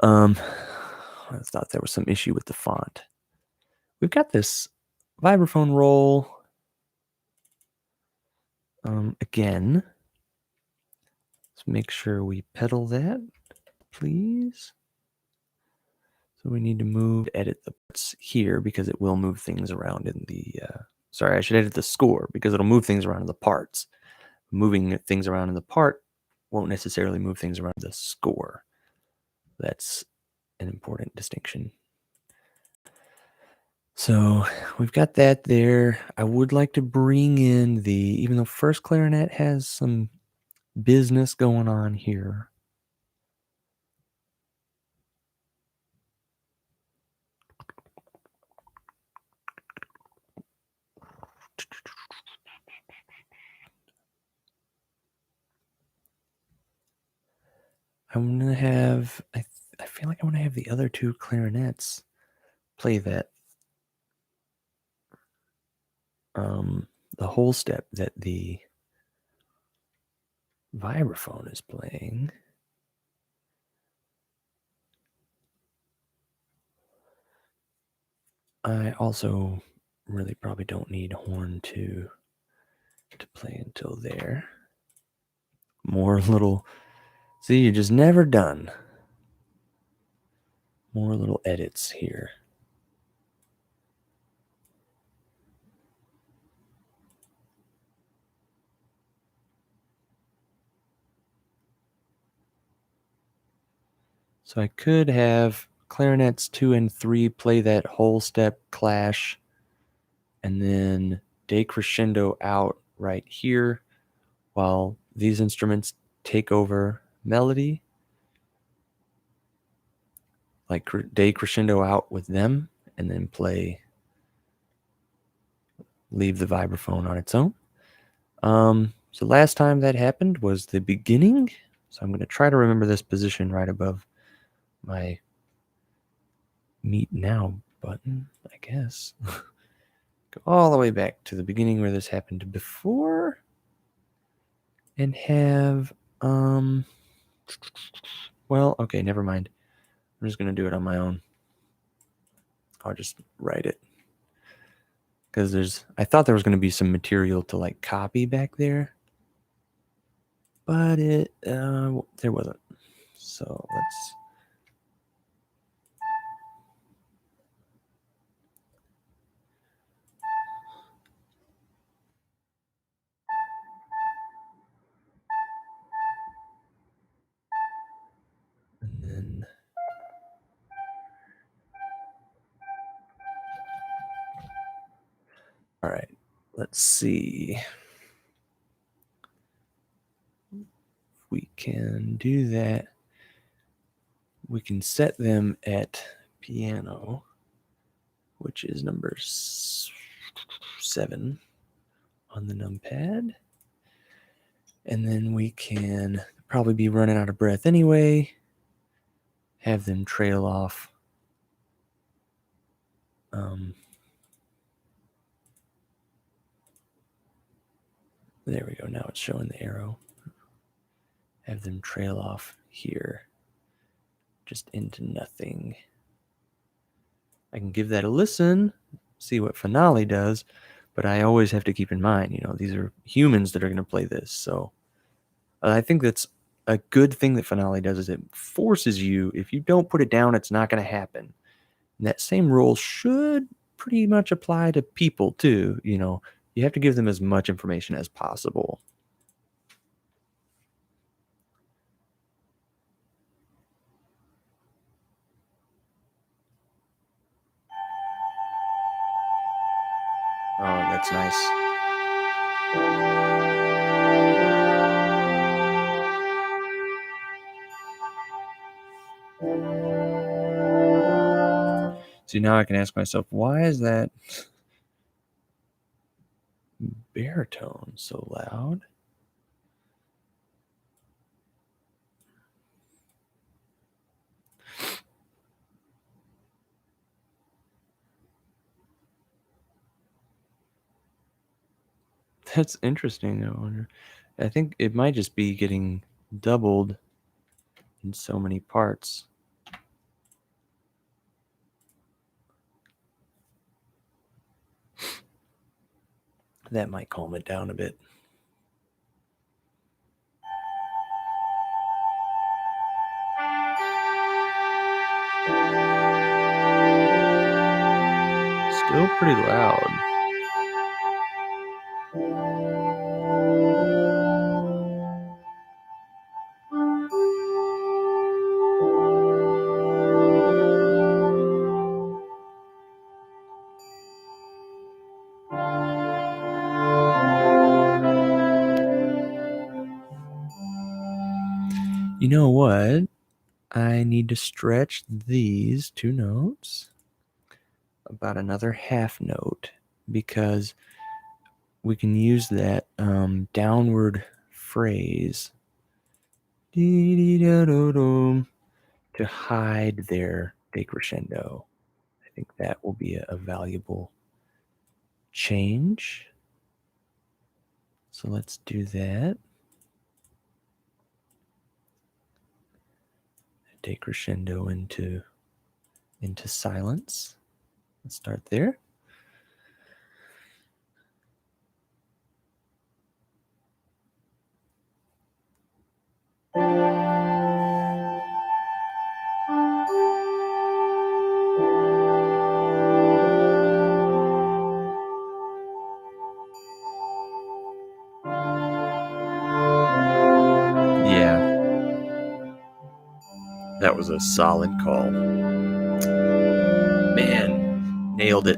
S1: I thought there was some issue with the font. We've got this vibraphone roll. Again, let's make sure we pedal that, please. So So we need to edit the parts here because it will move things around in the, sorry, I should edit the score because it'll move things around in the parts. Moving things around in the part won't necessarily move things around the score. That's an important distinction. So we've got that there. I would like to bring in even though first clarinet has some business going on here. I'm gonna have, I feel like I want to have the other two clarinets play that, the whole step that the vibraphone is playing. I also really probably don't need horn 2 to play until there. More little, see, you're just never done. More little edits here. So I could have clarinets 2 and 3 play that whole step clash, and then decrescendo out right here, while these instruments take over melody, like decrescendo out with them, and then leave the vibraphone on its own. So last time that happened was the beginning. So I'm going to try to remember this position right above my Meet Now button, I guess. Go all the way back to the beginning where this happened before, and have, well, okay, never mind. I'm just going to do it on my own. I'll just write it. Because I thought there was going to be some material to like copy back there, but there wasn't. So let's, and then, all right, let's see. We can do that. We can set them at piano, which is number 7 on the numpad. And then we can probably be running out of breath anyway. Have them trail off. There we go. Now it's showing the arrow. Have them trail off here, just into nothing. I can give that a listen, see what Finale does, but I always have to keep in mind, these are humans that are going to play this. So I think that's a good thing that Finale does, is it forces you, if you don't put it down, it's not going to happen. And that same rule should pretty much apply to people too. You have to give them as much information as possible. Oh, that's nice. See, now I can ask myself, why is that baritone so loud? That's interesting, I wonder. I think it might just be getting doubled in so many parts. That might calm it down a bit. Still pretty loud. You know what? I need to stretch these two notes about another half note because we can use that downward phrase to hide their decrescendo. I think that will be a valuable change. So let's do that. Decrescendo into silence. Let's start there. Yeah, that was a solid call. Man, nailed it.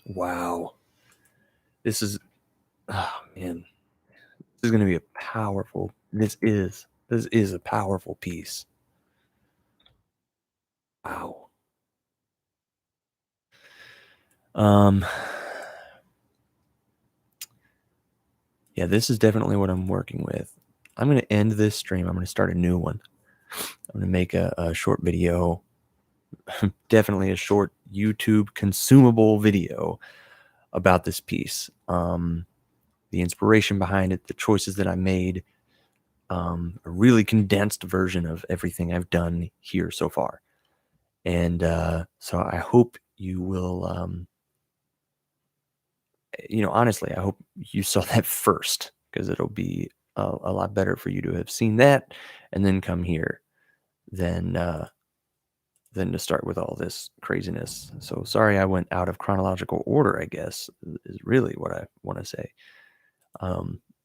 S1: Wow. This is, oh man, this is going to be a powerful, this is a powerful piece. Wow. Yeah, this is definitely what I'm working with. I'm going to end this stream. I'm going to start a new one. I'm going to make a short video, definitely a short YouTube consumable video about this piece. The inspiration behind it, the choices that I made, a really condensed version of everything I've done here so far. And so I hope you will, honestly, I hope you saw that first because it'll be a lot better for you to have seen that and then come here than to start with all this craziness. So sorry I went out of chronological order, I guess, is really what I want to say.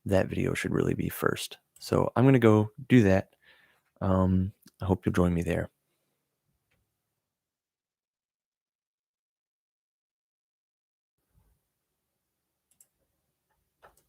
S1: That video should really be first. So I'm going to go do that. I hope you'll join me there.